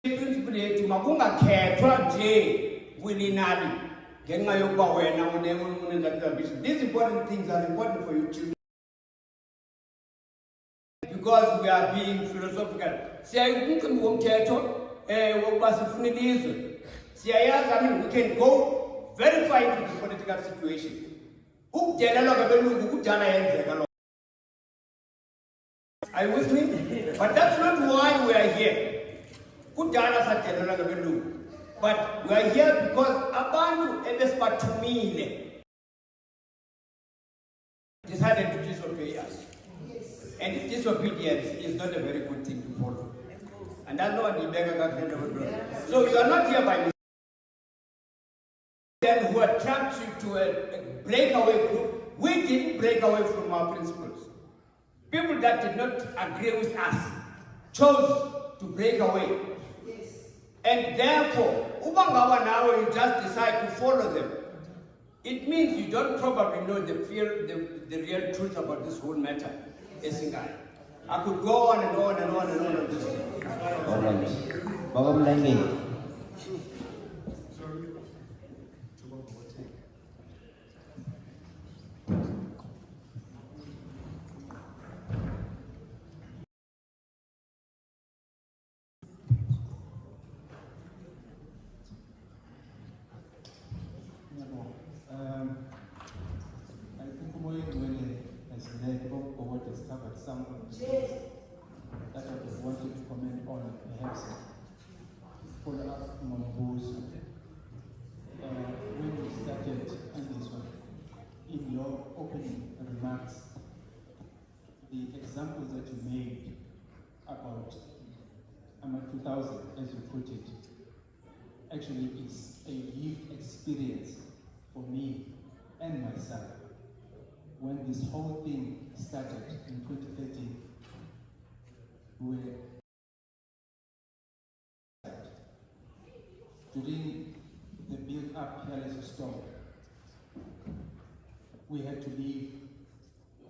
Principle to Magunga care J Willinali. These important things are important for you children. Because we are being philosophical. We can go very far into the political situation. Are you with me? But that's not why we are here. But we are here because Abantu Ebespatumile decided to disobey us. And disobedience is not a very good thing to follow. And that's what the beggar got. So you are not here by mistake. then who attract you to a breakaway group. We didn't break away from our principles. People that did not agree with us chose to break away. Yes. And therefore, Ubangawa now you just decide to follow them. It means you don't probably know the real truth about this whole matter. Yes. I could go on and on and on and on on this thing. All right. Baba Mlange. I think Moyele has led or has covered some of the things that I just wanted to comment on, perhaps follow up on those. When you started on this one, in your opening remarks, the examples that you made about 2000, as you put it, actually is a lived experience for me and my son. When this whole thing started in 2013, we were during the build-up careless storm. We had to leave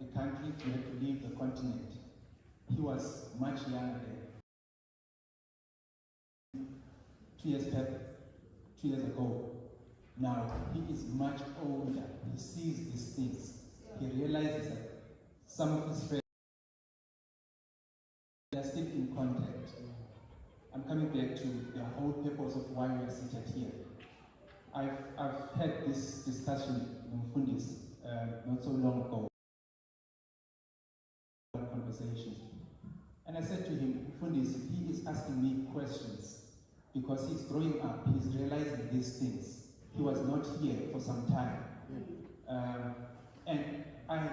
the country, we had to leave the continent. He was much younger then. 2 years ago. Now, he is much older. He sees these things. He realizes that some of his friends are still in contact. I'm coming back to the whole purpose of why we are seated here. I've had this discussion with Mfundis not so long ago. Conversation. And I said to him, Mfundis, he is asking me questions because he's growing up, he's realizing these things. He was not here for some time. And I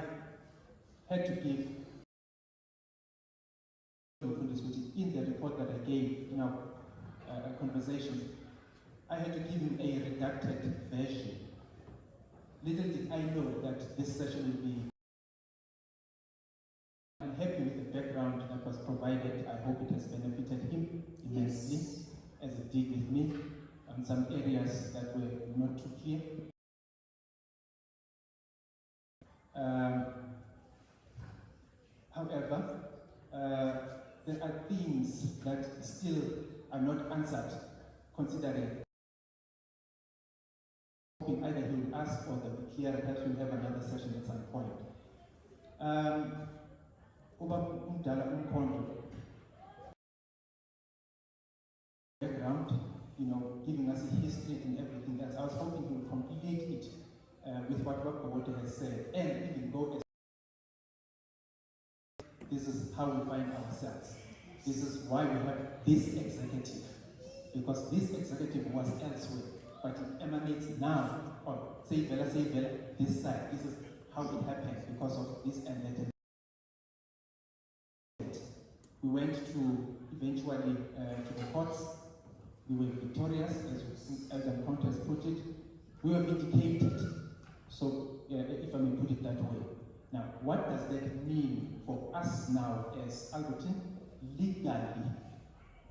had to give in the report that I gave in our conversations, I had to give him a redacted version. Little did I know that this session will be. I'm happy with the background that was provided. I hope it has benefited him immensely, as it did with me, on some areas that were not too clear. However, there are things that still are not answered, considering either he will ask or they'll be clear, perhaps we'll have another session at some point. Background, giving us a history and everything else. I was hoping he would complete it with what Dr. has said and even go as this is how we find ourselves. This is why we have this executive. Because this executive was elsewhere, but it emanates now on say Vela, this side. This is how it happened because of this and that. We went to eventually to the courts. We were victorious, as the contest put it. We were vindicated. So, if I may put it that way. Now, what does that mean for us now as Alberton legally?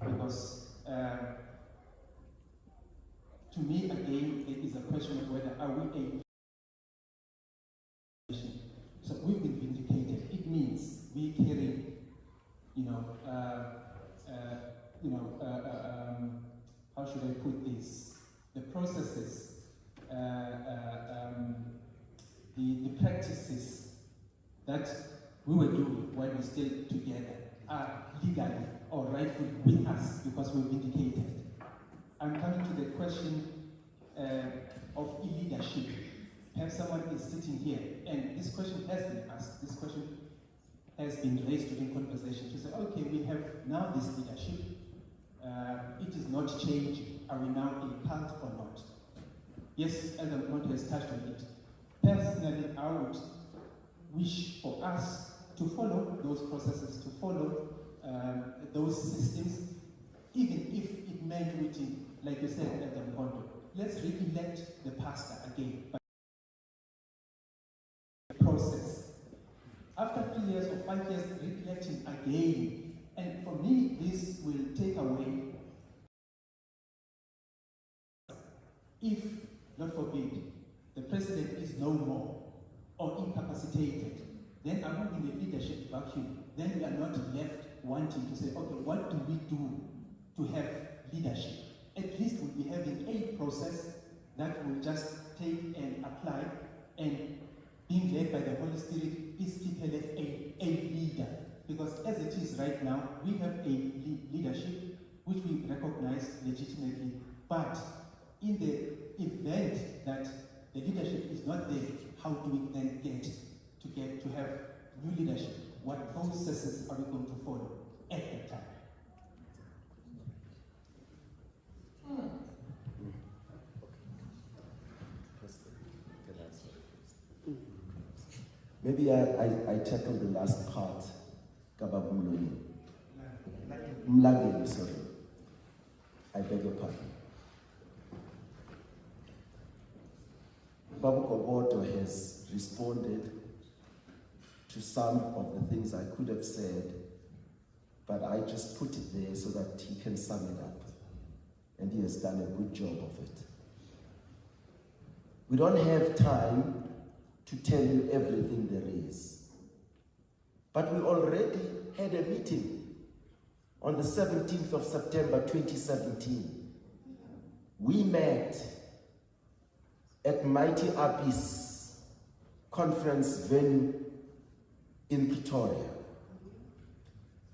Because to me, again, it is a question of whether are we a so we've been vindicated. It means we carry, how should I put this? The processes, the practices that we were doing while we're still together are legally or rightfully with us because we're vindicated. I'm coming to the question of illeadership. Perhaps someone is sitting here, and this question has been asked, this question has been raised during conversation to say, okay, we have now this leadership, it is not changing. Are we now a cult or not? Yes, Elder Monte has touched on it. Personally, I would wish for us to follow those processes, to follow those systems, even if it meant waiting, like you said, Elder Monte. Let's re-elect the party. pastor again. But process. After 3 years or 5 years, reflecting again. And for me, this will take away, if, not forbid, the president is no more or incapacitated, then are we in a leadership vacuum? Then we are not left wanting to say, okay, what do we do to have leadership? At least we'll be having a process that will just take and apply, and being led by the Holy Spirit is a leader. Because as it is right now, we have a leadership which we recognize legitimately. But in the event that the leadership is not there, how do we then get to have new leadership? What processes are we going to follow at that time? Maybe I tackle the last part. Mlangeni, sorry. I beg your pardon. Babu Koboto has responded to some of the things I could have said, but I just put it there so that he can sum it up. And he has done a good job of it. We don't have time to tell you everything there is. But we already had a meeting on the 17th of September 2017. We met at Mighty Abyss conference venue in Pretoria.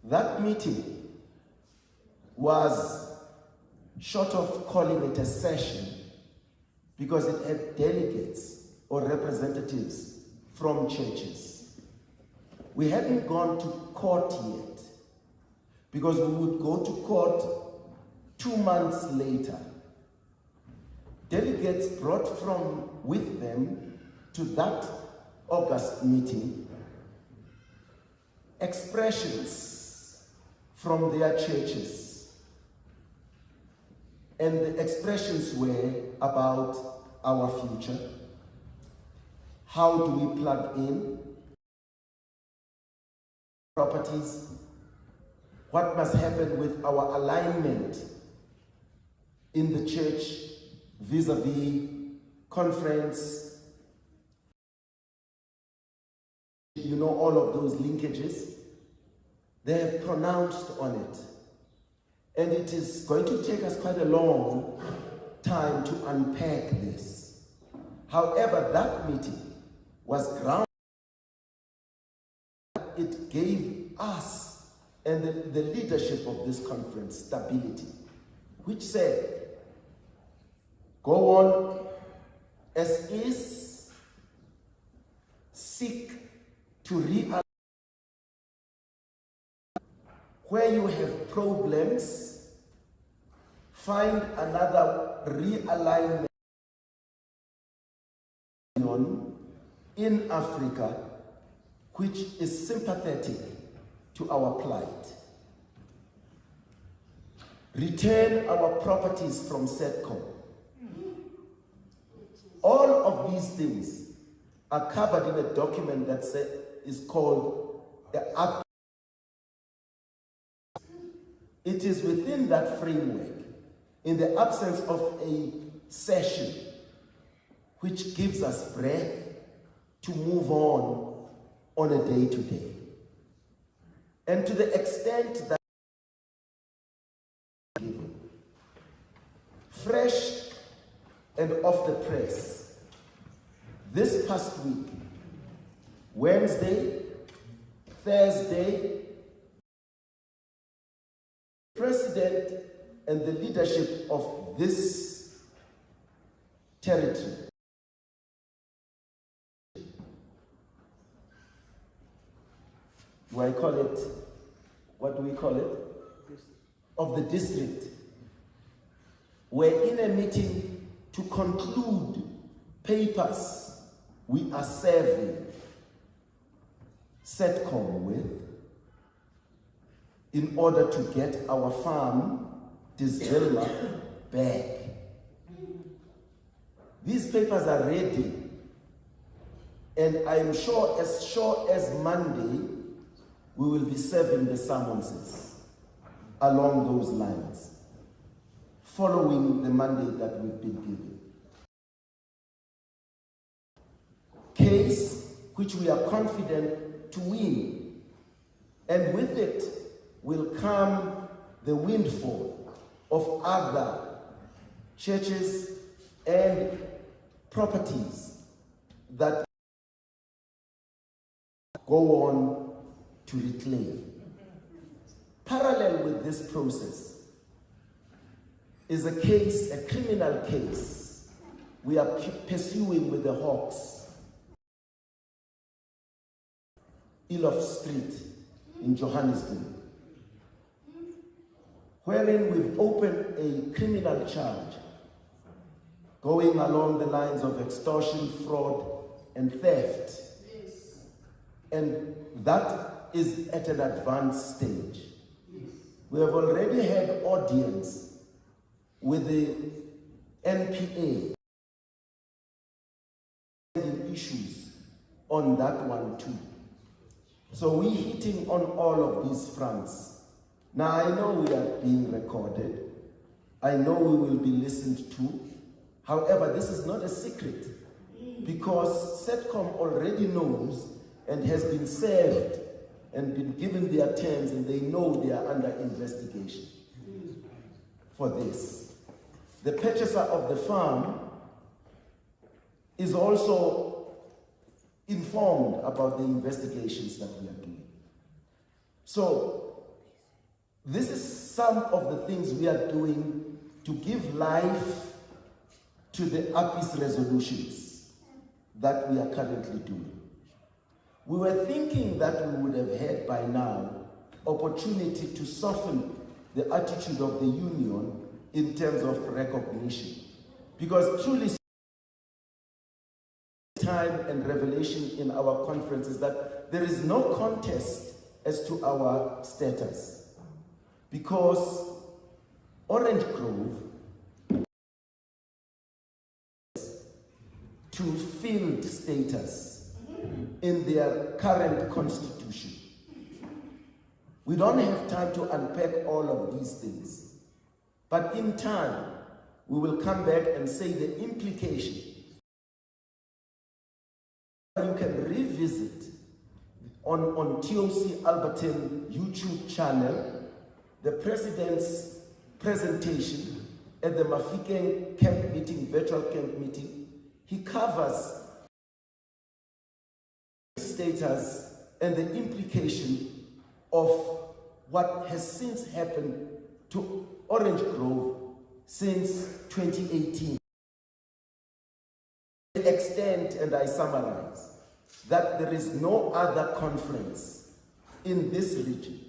That meeting was, short of calling it a session, because it had delegates or representatives from churches. We hadn't gone to court yet, because we would go to court 2 months later. Delegates brought with them to that August meeting expressions from their churches. And the expressions were about our future. How do we plug in properties? What must happen with our alignment in the church vis-a-vis conference? You know, all of those linkages. They have pronounced on it. And it is going to take us quite a long time to unpack this. However, that meeting was grounded. It gave us and the leadership of this conference stability, which said, go on as is, seek to realize where you have problems, find another realignment in Africa which is sympathetic to our plight. Return our properties from SETCOM. All of these things are covered in a document that is called the Act. It is within that framework, in the absence of a session, which gives us breath to move on a day-to-day. And to the extent that fresh and off the press, this past week, Wednesday, Thursday, President and the leadership of this territory do I call it, what do we call it? Of the district. We're in a meeting to conclude papers we are serving SETCOM with in order to get our farm, Disvilma, back. These papers are ready, and I am sure as Monday, we will be serving the summonses along those lines, following the mandate that we've been given. Case which we are confident to win, and with it will come the windfall of other churches and properties that go on to reclaim. Parallel with this process is a case, a criminal case, we are pursuing with the Hawks, Elof Street in Johannesburg, wherein we've opened a criminal charge going along the lines of extortion, fraud, and theft. And that is at an advanced stage. We have already had audience with the NPA issues on that one too. So we're hitting on all of these fronts. Now I know we are being recorded. I know we will be listened to. However, this is not a secret because SETCOM already knows and has been served and been given their terms, and they know they are under investigation for this. The purchaser of the farm is also informed about the investigations that we are doing. So this is some of the things we are doing to give life to the APIS resolutions that we are currently doing. We were thinking that we would have had by now opportunity to soften the attitude of the union in terms of recognition. Because truly, time and revelation in our conference is that there is no contest as to our status. Because Orange Grove to field status in their current constitution. We don't have time to unpack all of these things. But in time, we will come back and say the implication. You can revisit on TOC Alberton YouTube channel the President's presentation at the Mafikeng camp meeting, virtual camp meeting. He covers status and the implication of what has since happened to Orange Grove since 2018. To the extent, and I summarize, that there is no other conference in this region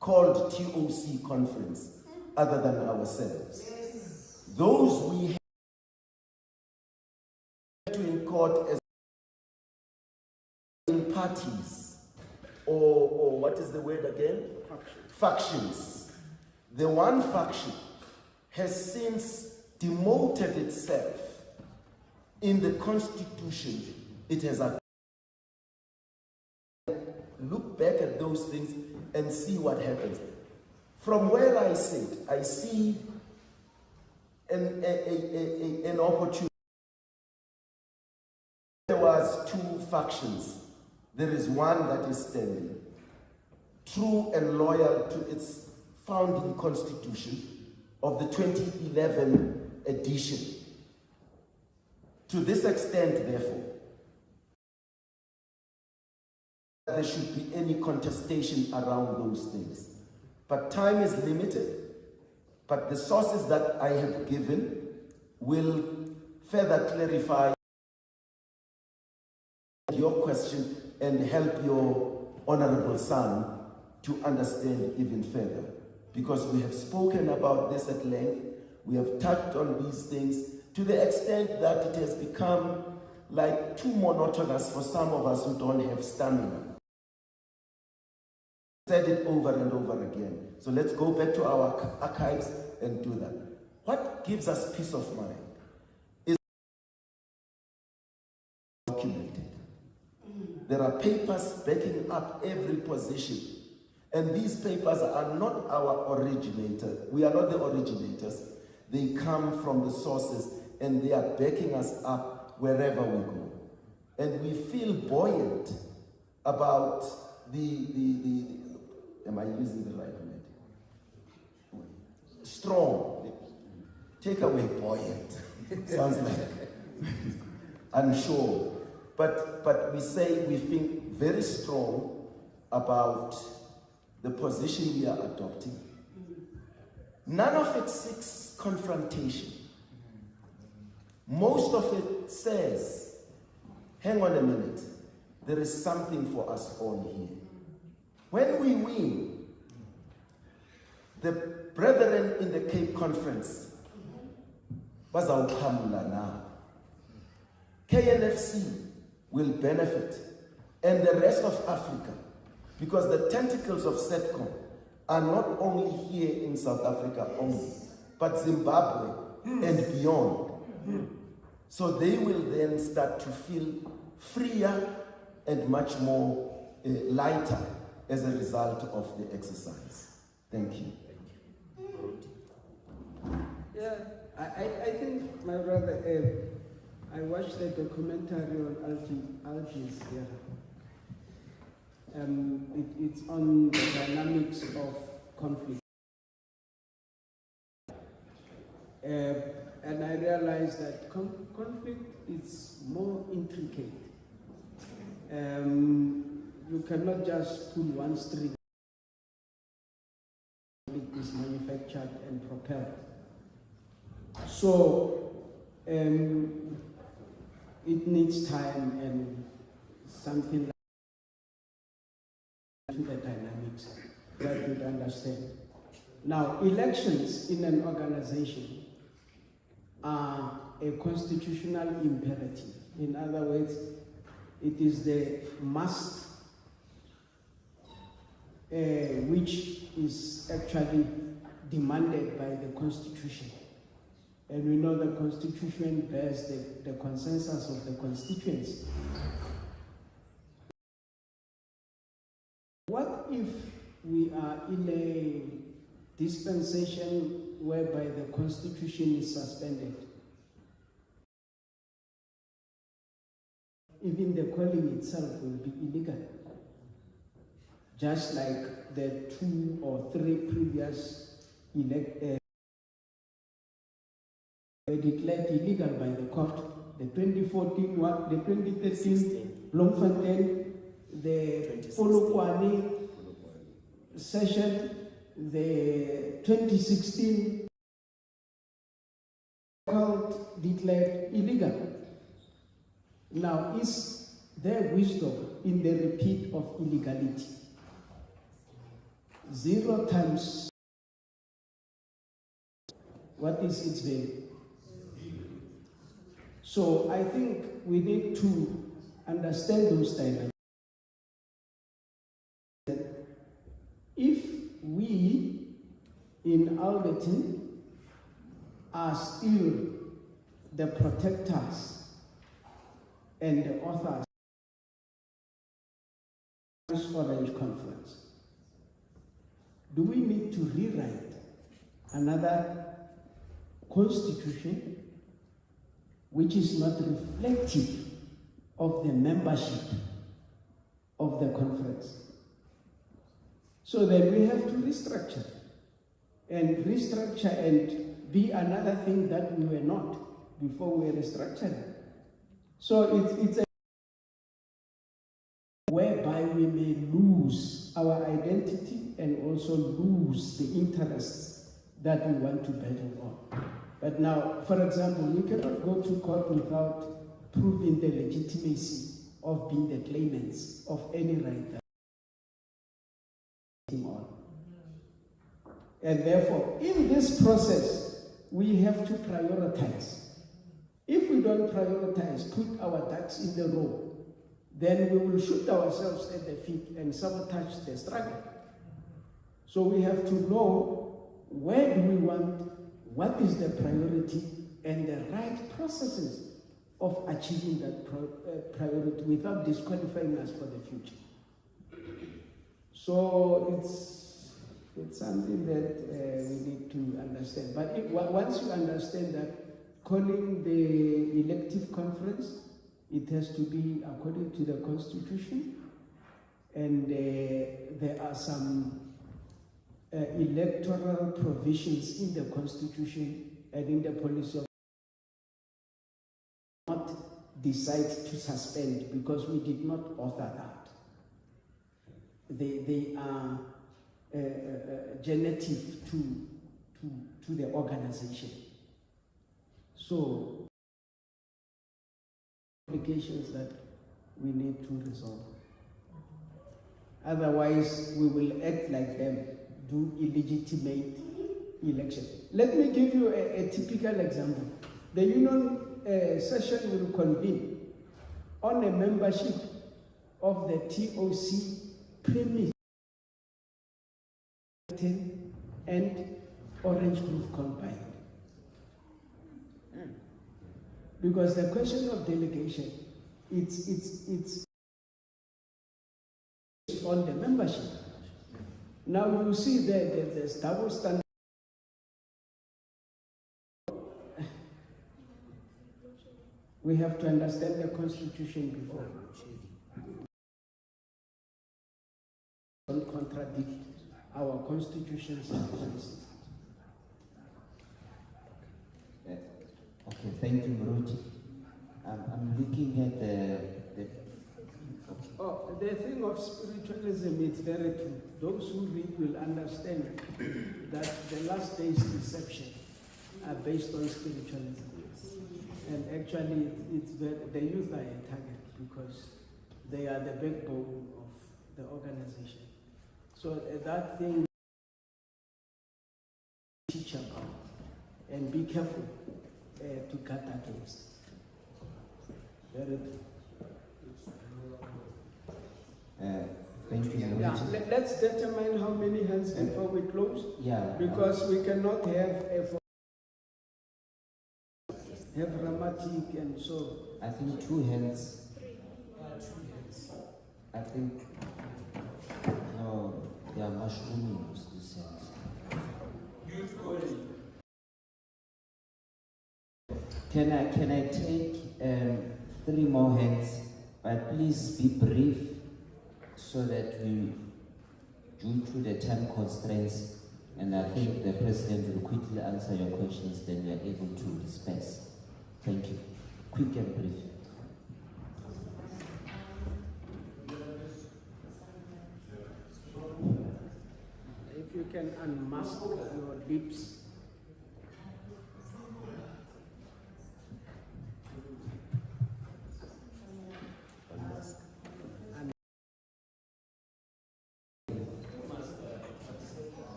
called TOC conference other than ourselves. Those we have to in court as in parties, or what is the word again? Factions. The one faction has since demoted itself in the constitution. It has look back at those things and see what happens. From where I sit, I see an opportunity. There was two factions. There is one that is standing true and loyal to its founding constitution of the 2011 edition. To this extent, therefore, there should be any contestation around those things. But time is limited, but the sources that I have given will further clarify your question and help your honorable son to understand even further. Because we have spoken about this at length, we have touched on these things to the extent that it has become like too monotonous for some of us who don't have stamina. Said it over and over again. So let's go back to our archives and do that. What gives us peace of mind There are papers backing up every position. And these papers are not our originator. We are not the originators. They come from the sources and they are backing us up wherever we go. And we feel buoyant about am I using the right word? Strong. Take away buoyant. Sounds like unsure. But we say we think very strong about the position we are adopting. None of it seeks confrontation. Most of it says, hang on a minute, there is something for us all here. When we win, the brethren in the Cape Conference, bazawuqhamula now. KNFC will benefit, and the rest of Africa, because the tentacles of SETCOM are not only here in South Africa only, but Zimbabwe and beyond. So they will then start to feel freer and much more lighter as a result of the exercise. Thank you. Yeah, I think, my brother, I watched the documentary on Al Jazeera. It's on the dynamics of conflict. And I realized that conflict is more intricate. You cannot just pull one string. It is manufactured and propelled. So it needs time and something like to the dynamics that you'd understand. Now, elections in an organization are a constitutional imperative. In other words, it is the must which is actually demanded by the Constitution. And we know the Constitution bears the consensus of the constituents. What if we are in a dispensation whereby the Constitution is suspended? Even the calling itself will be illegal. Just like the 2 or 3 previous were declared illegal by the court. The 2014 one, the 2013 Bloemfontein, the Polokwane session, the 2016 court declared illegal. Now, is there wisdom in the repeat of illegality? 0 times, what is its value? So I think we need to understand those dynamics. If we in Alberton are still the protectors and the authors of this Orange Conference, do we need to rewrite another constitution which is not reflective of the membership of the conference? So then we have to restructure and be another thing that we were not before we restructured. So it's a whereby we may lose our identity and also lose the interests that we want to battle on. But now, for example, we cannot go to court without proving the legitimacy of being the claimants of any right that we're on. And therefore, in this process, we have to prioritize. If we don't prioritize, put our ducks in the row, then we will shoot ourselves at the feet and sabotage the struggle. So we have to know where do we want, what is the priority, and the right processes of achieving that priority without disqualifying us for the future. So it's something that we need to understand. But once you understand that, calling the elective conference, it has to be according to the Constitution, and there are some electoral provisions in the Constitution and in the policy of not decide to suspend because we did not author that. They are genetic to the organization. So, complications that we need to resolve. Otherwise, we will act like them, do illegitimate election. Let me give you a typical example. The union session will convene on a membership of the TOC premise and Orange Group combined. Because the question of delegation, it's on the membership. Now you see that there's double standard. We have to understand the Constitution before. Don't contradict our Constitution's policies. Okay, thank you, Maruti. I'm looking at the Oh, the thing of spiritualism is very true. Those who read will understand that the last day's deception are based on spiritualism. And actually, the youth are a target because they are the backbone of the organization. So that thing teach about and be careful to cut against. Very true. thank you, Maruti. Yeah, let's determine how many hands before we close. Yeah. Because we cannot have dramatic and so. I think 2 hands. I think no, they are mushrooming these hands. Can I take 3 more hands? But please be brief so that we, due to the time constraints, and I think the President will quickly answer your questions, then we are able to disperse. Thank you. Quick and brief. If you can unmask your lips.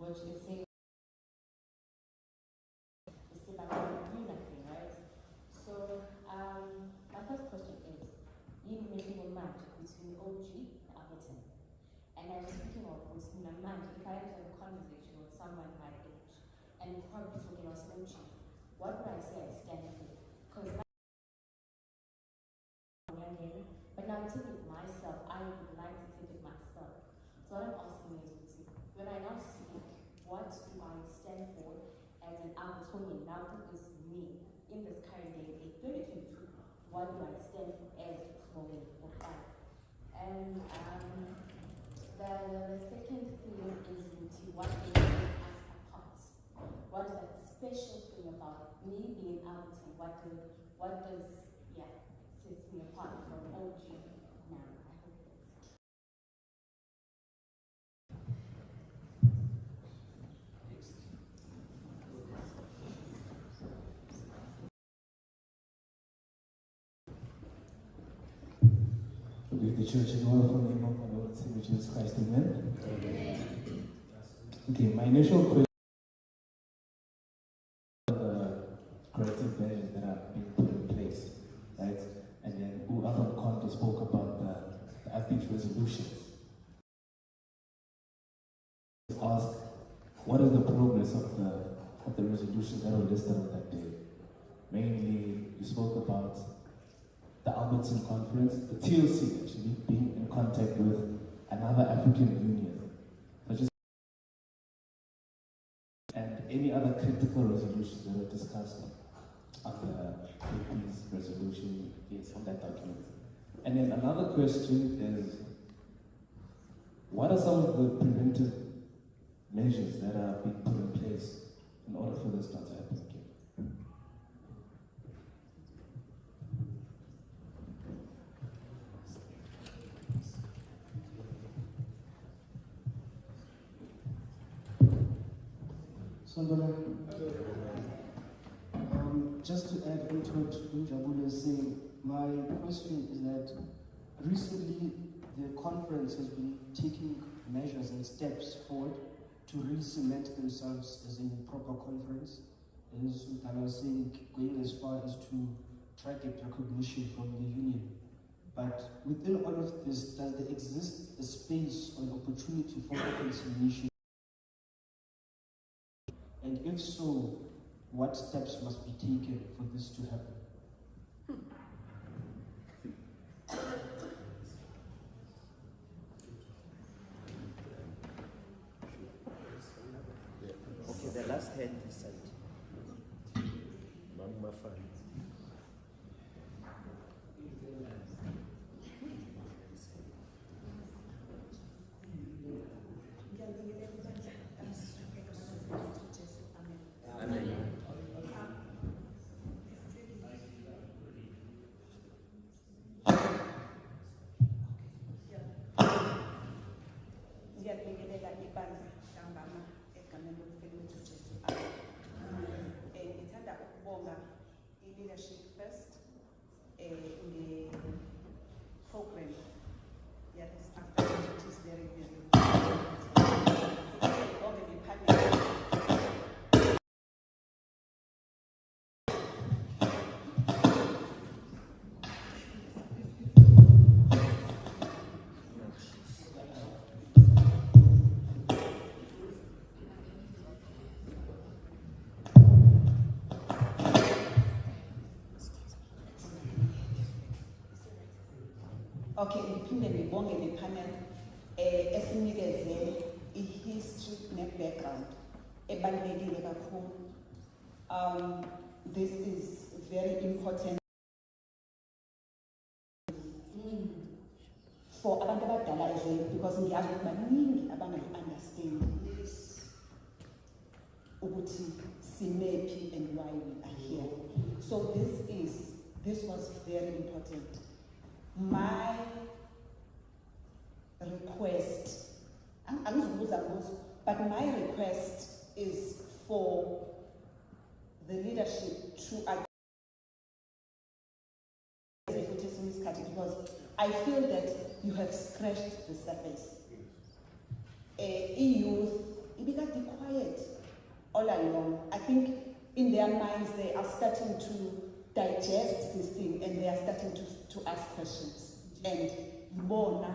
Which is saying it's about unity, right? So my first question is, you making a match between OG and Everton, and I was thinking of between a match, if I had to have a conversation with someone my age, and probably talking about OG, what would I say I stand for? Because but now I'm taking it myself, I would like to take it myself. So what I'm asking is, when I now speak, what do I stand for as an Albertonian? Now this is me in this current day, 2022. What do I stand for as a woman or five? And the second thing is what makes us apart. What is that special thing about me being Alberton? What does sets me apart from OG now? I hope that's With the church in all from the name of our Lord and Savior Jesus Christ, amen. Okay, my initial question the corrective measures that are being put in place, right? And then Upper Conte spoke about the athletes' resolutions. Ask what is the progress of the resolutions that were listed on that day? Mainly, you spoke about the Albertson Conference, the TLC actually, being in contact with another African Union. So just and any other critical resolutions that were discussed on the AP's resolution, yes, on that document. And then another question is, what are some of the preventive measures that are being put in place in order for this not to happen again? Just to add into what Njabula is saying, my question is that recently the conference has been taking measures and steps forward to really cement themselves as a proper conference. And Sultan was saying, going as far as to try to get recognition from the union. But within all of this, does there exist a space or an opportunity for reconciliation? And if so, what steps must be taken for this to happen? Okay, the last hand is sent. Mama Fan. Leadership first in the program. Yeah, this after it is very, very important. Okay, ngiphinde ngibonge le panel esinikeze i-history ne-background ebalulekile kakhulu. This is very important for abantu abadala as well, because ngiyazi ukuthi baningi abangayi-understand ukuthi simephi and why we are here. So this was very important. My request, but my request is for the leadership to because I feel that you have scratched the surface. EU, it got quiet all along. I think in their minds they are starting to digest this thing and they are starting to ask questions. And bona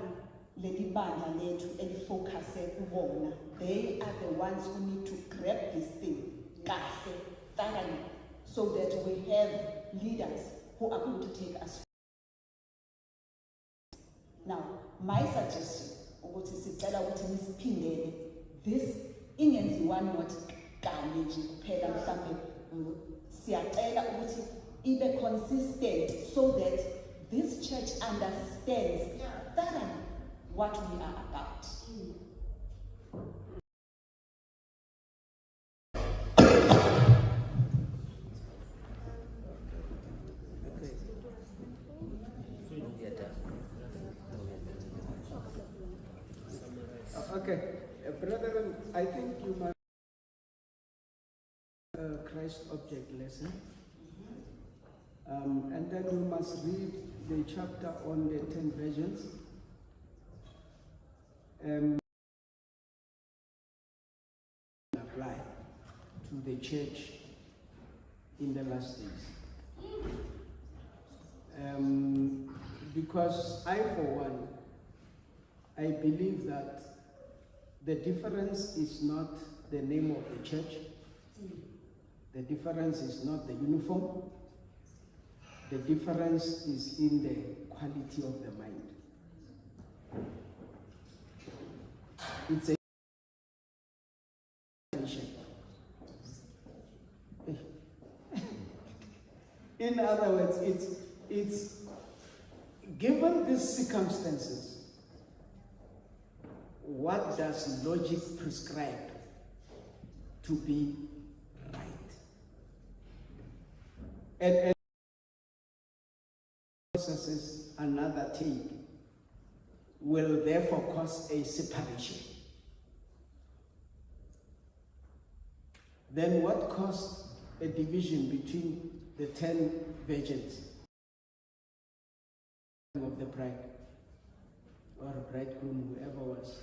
leli bandla lethu elifocuse kubona, they are the ones who need to grab this thing kahle thoroughly so that we have leaders who are going to take us. Now, my suggestion ukuthi sicela ukuthi nisiphindele this ingenziwa not kanye nje kuphela mhlambe siyacela ukuthi ibe consistent so that this church understands thoroughly what we are about. Okay, brethren, I think you must Christ object lesson. And then you must read the chapter on the 10 virgins. Apply to the church in the last days. Because I, for one, I believe that the difference is not the name of the church. The difference is not the uniform. The difference is in the quality of the mind. It's a in other words, it's given these circumstances, what does logic prescribe to be right? And processes another take will therefore cause a separation. Then what caused a division between the 10 virgins of the bride or bridegroom, whoever was?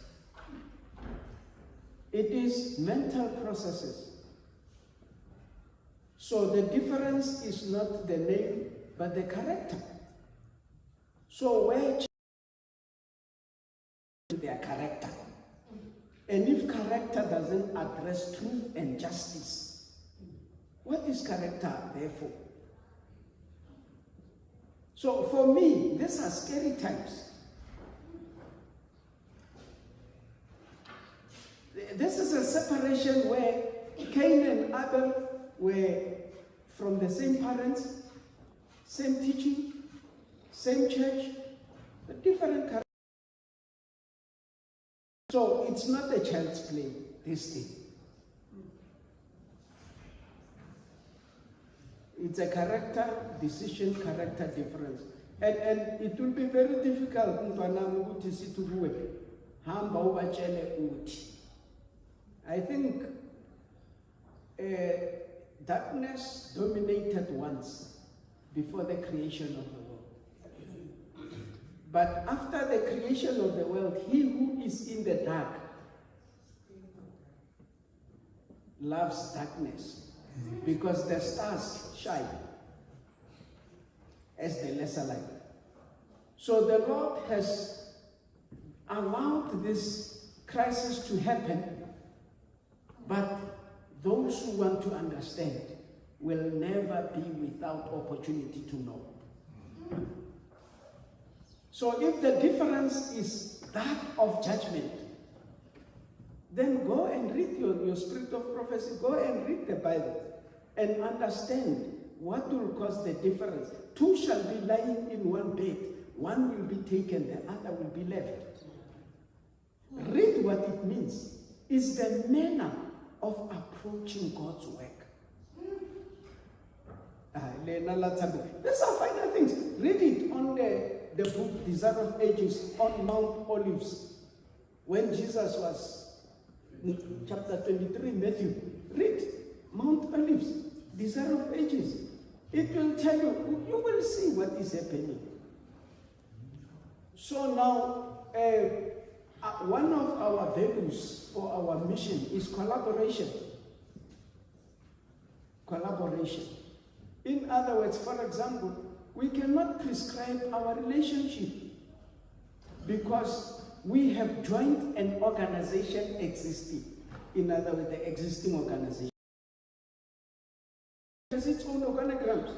It is mental processes. So the difference is not the name, but the character. So where their character, and if character doesn't address truth and justice, what is character therefore? So for me, these are scary times. This is a separation where Cain and Abel were from the same parents, same teaching, same church, but different characters. So it's not a child's play, this thing. It's a character decision, character difference. And it will be very difficult. I think darkness dominated once before the creation of the world. But after the creation of the world, he who is in the dark loves darkness because the stars shine as the lesser light. So the Lord has allowed this crisis to happen, but those who want to understand will never be without opportunity to know. So if the difference is that of judgment, then go and read your spirit of prophecy, go and read the Bible and understand what will cause the difference. Two shall be lying in one bed, one will be taken, the other will be left. Read what it means. It's the manner of approaching God's work. These are final things. Read it on the book Desire of Ages on Mount Olives. When Jesus was in chapter 23, Matthew. Read Mount Olives, Desire of Ages. It will tell you, you will see what is happening. So now, one of our values for our mission is collaboration. Collaboration. In other words, for example, we cannot prescribe our relationship because we have joined an organization existing. In other words, the existing organization has its own organograms.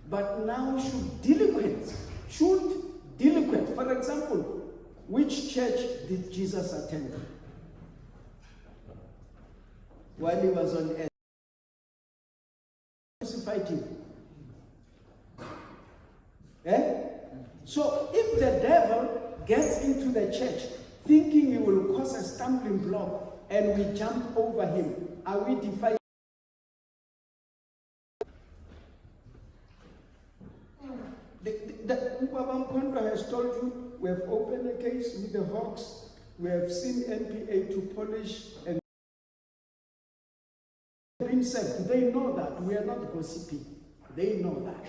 But now should delinquents, for example, which church did Jesus attend while he was on earth? Crucified him. So if the devil gets into the church thinking he will cause a stumbling block and we jump over him, are we defying? The Ubabam Kondra has told you we have opened a case with the Hawks. We have seen NPA to polish and been said. They know that. We are not gossiping. They know that.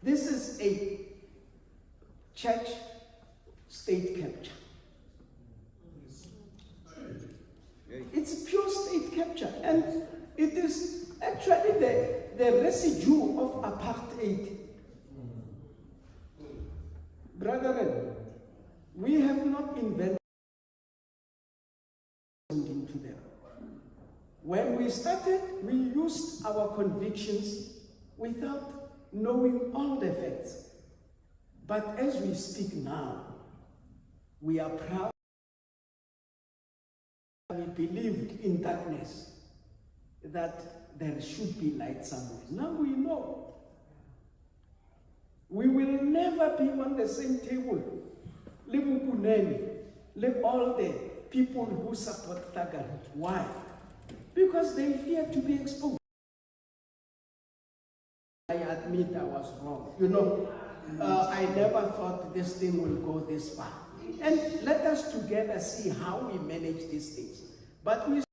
This is a church state capture. It's pure state capture. And it is actually the residue of apartheid. Brethren, we have not invented When we started, we used our convictions without knowing all the facts. But as we speak now, we are proud. We believed in darkness, that there should be light somewhere. Now we know. We will never be on the same table. Live all the people who support thuggery. Why? Because they fear to be exposed. I admit I was wrong. You know, I never thought this thing will go this far. And let us together see how we manage these things. But we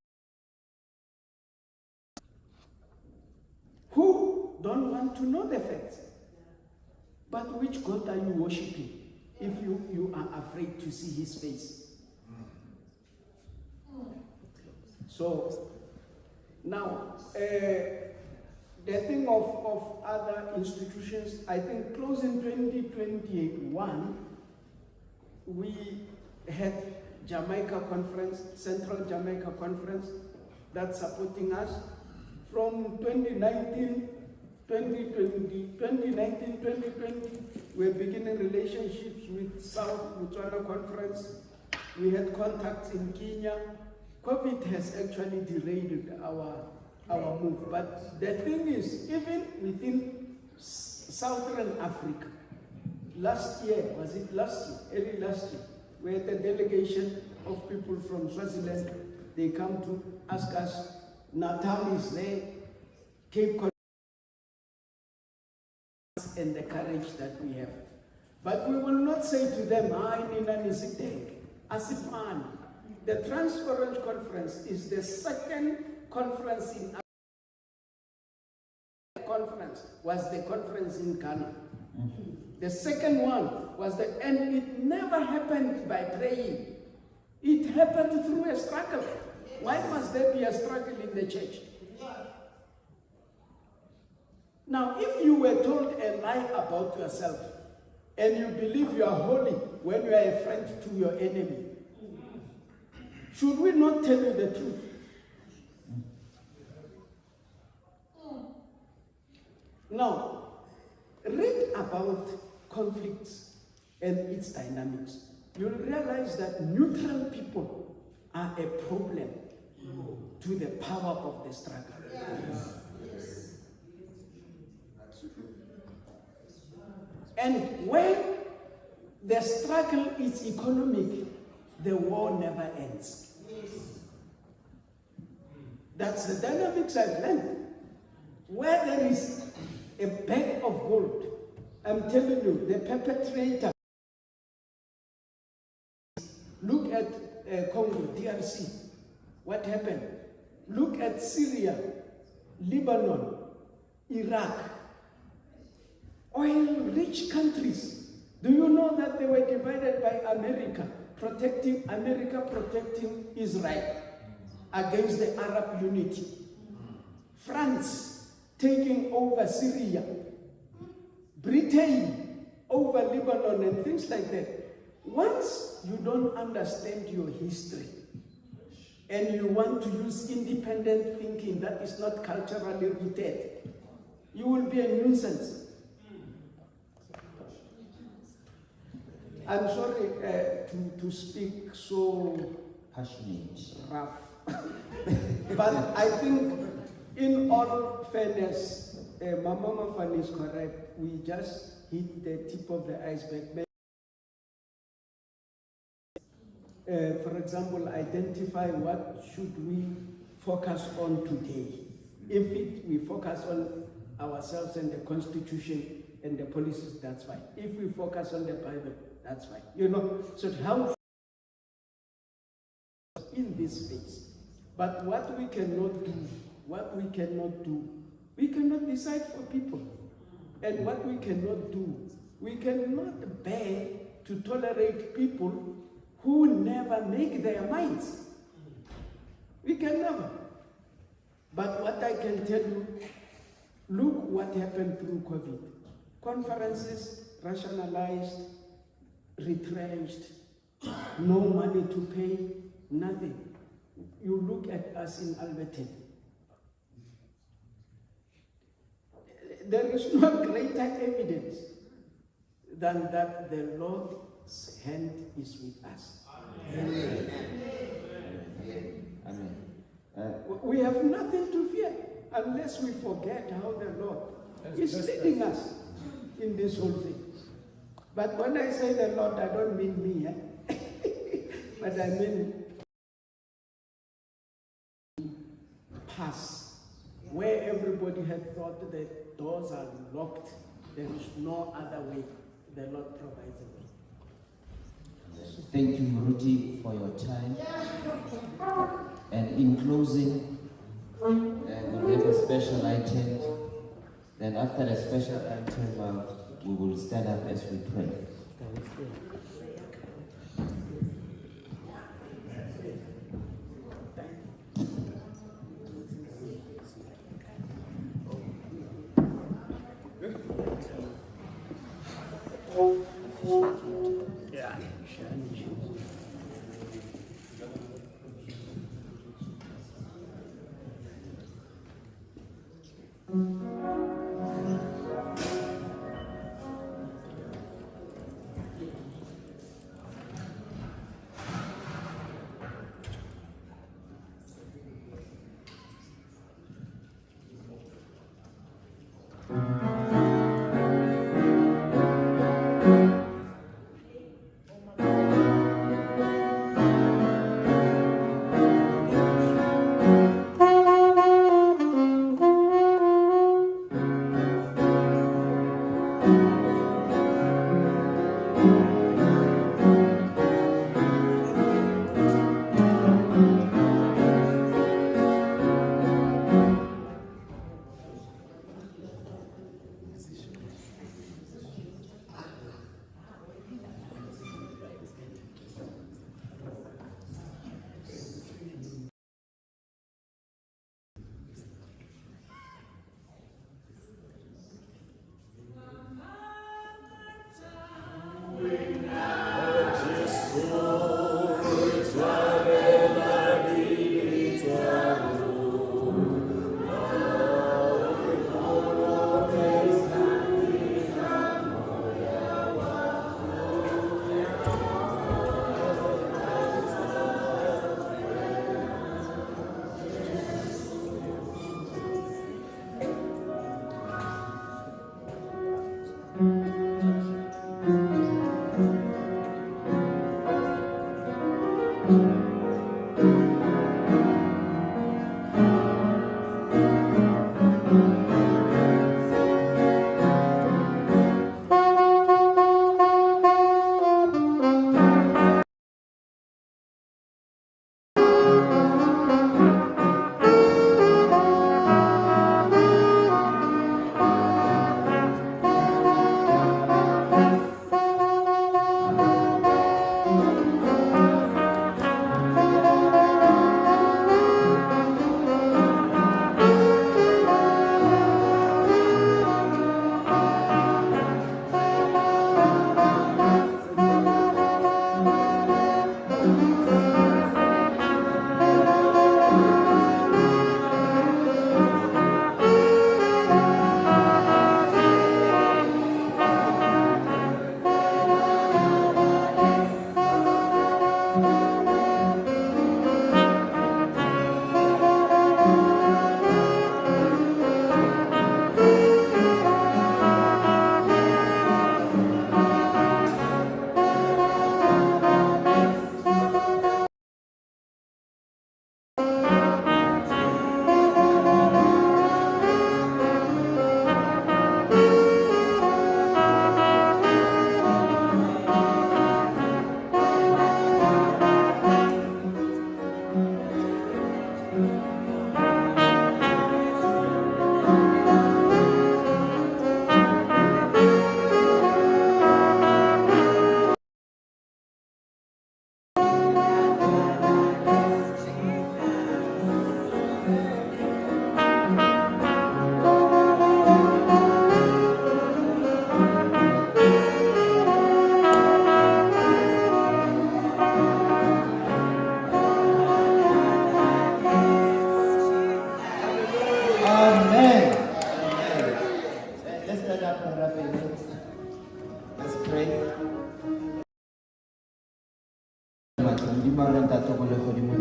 who don't want to know the facts. But which God are you worshiping if you are afraid to see his face? So now, the thing of other institutions, I think close in 2021, we had Jamaica Conference, Central Jamaica Conference, that's supporting us. From 2019, 2020, we're beginning relationships with South Botswana Conference. We had contacts in Kenya. COVID has actually derailed our move. But the thing is, even within Southern Africa, last year, was it last year, early last year, we had a delegation of people from Swaziland. They come to ask us, Natal is there, Cape Cod, and the courage that we have. But we will not say to them, Asifan. The Transparent Conference is the second conference in Africa. The conference was the conference in Ghana. The second one was and it never happened by praying. It happened through a struggle. Why must there be a struggle in the church? Now, if you were told a lie about yourself and you believe you are holy when you are a friend to your enemy, should we not tell you the truth? Now, read about conflicts and its dynamics. You'll realize that neutral people are a problem to the power of the struggle. And when the struggle is economic, the war never ends. That's the dynamics I've learned. Where there is a bag of gold, I'm telling you, the perpetrator. Look at Congo, DRC. What happened? Look at Syria, Lebanon, Iraq. Oil-rich countries. Do you know that they were divided by America protecting Israel against the Arab unity? France taking over Syria, Britain over Lebanon and things like that. Once you don't understand your history and you want to use independent thinking that is not culturally rooted, you will be a nuisance. I'm sorry to speak so passionate, rough, but I think in all fairness, Mama Fan is correct. We just hit the tip of the iceberg. For example, identify what should we focus on today. If we focus on ourselves and the Constitution and the policies, that's fine. If we focus on the Bible, that's fine. You know, so how in this phase. But what we cannot do, we cannot decide for people. And what we cannot do, we cannot bear to tolerate people who never make their minds. We can never. But what I can tell you, look what happened through COVID. Conferences rationalized, retrenched, no money to pay, nothing. you look at us in Alberton. There is no greater evidence than that the Lord's hand is with us. Amen. We have nothing to fear unless we forget how the Lord is leading us in this whole thing. But when I say the Lord, I don't mean me, but I mean past, where everybody had thought the doors are locked. There is no other way. The Lord provides a way. Thank you, Rudy, for your time. And in closing, we have a special item. Then after the special item, we will stand up as we pray.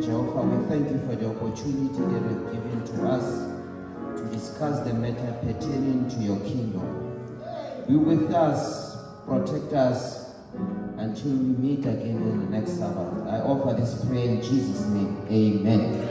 Jehovah, we thank you for the opportunity that you have given to us to discuss the matter pertaining to your kingdom. Be with us, protect us until we meet again in the next Sabbath. I offer this prayer in Jesus' name. Amen.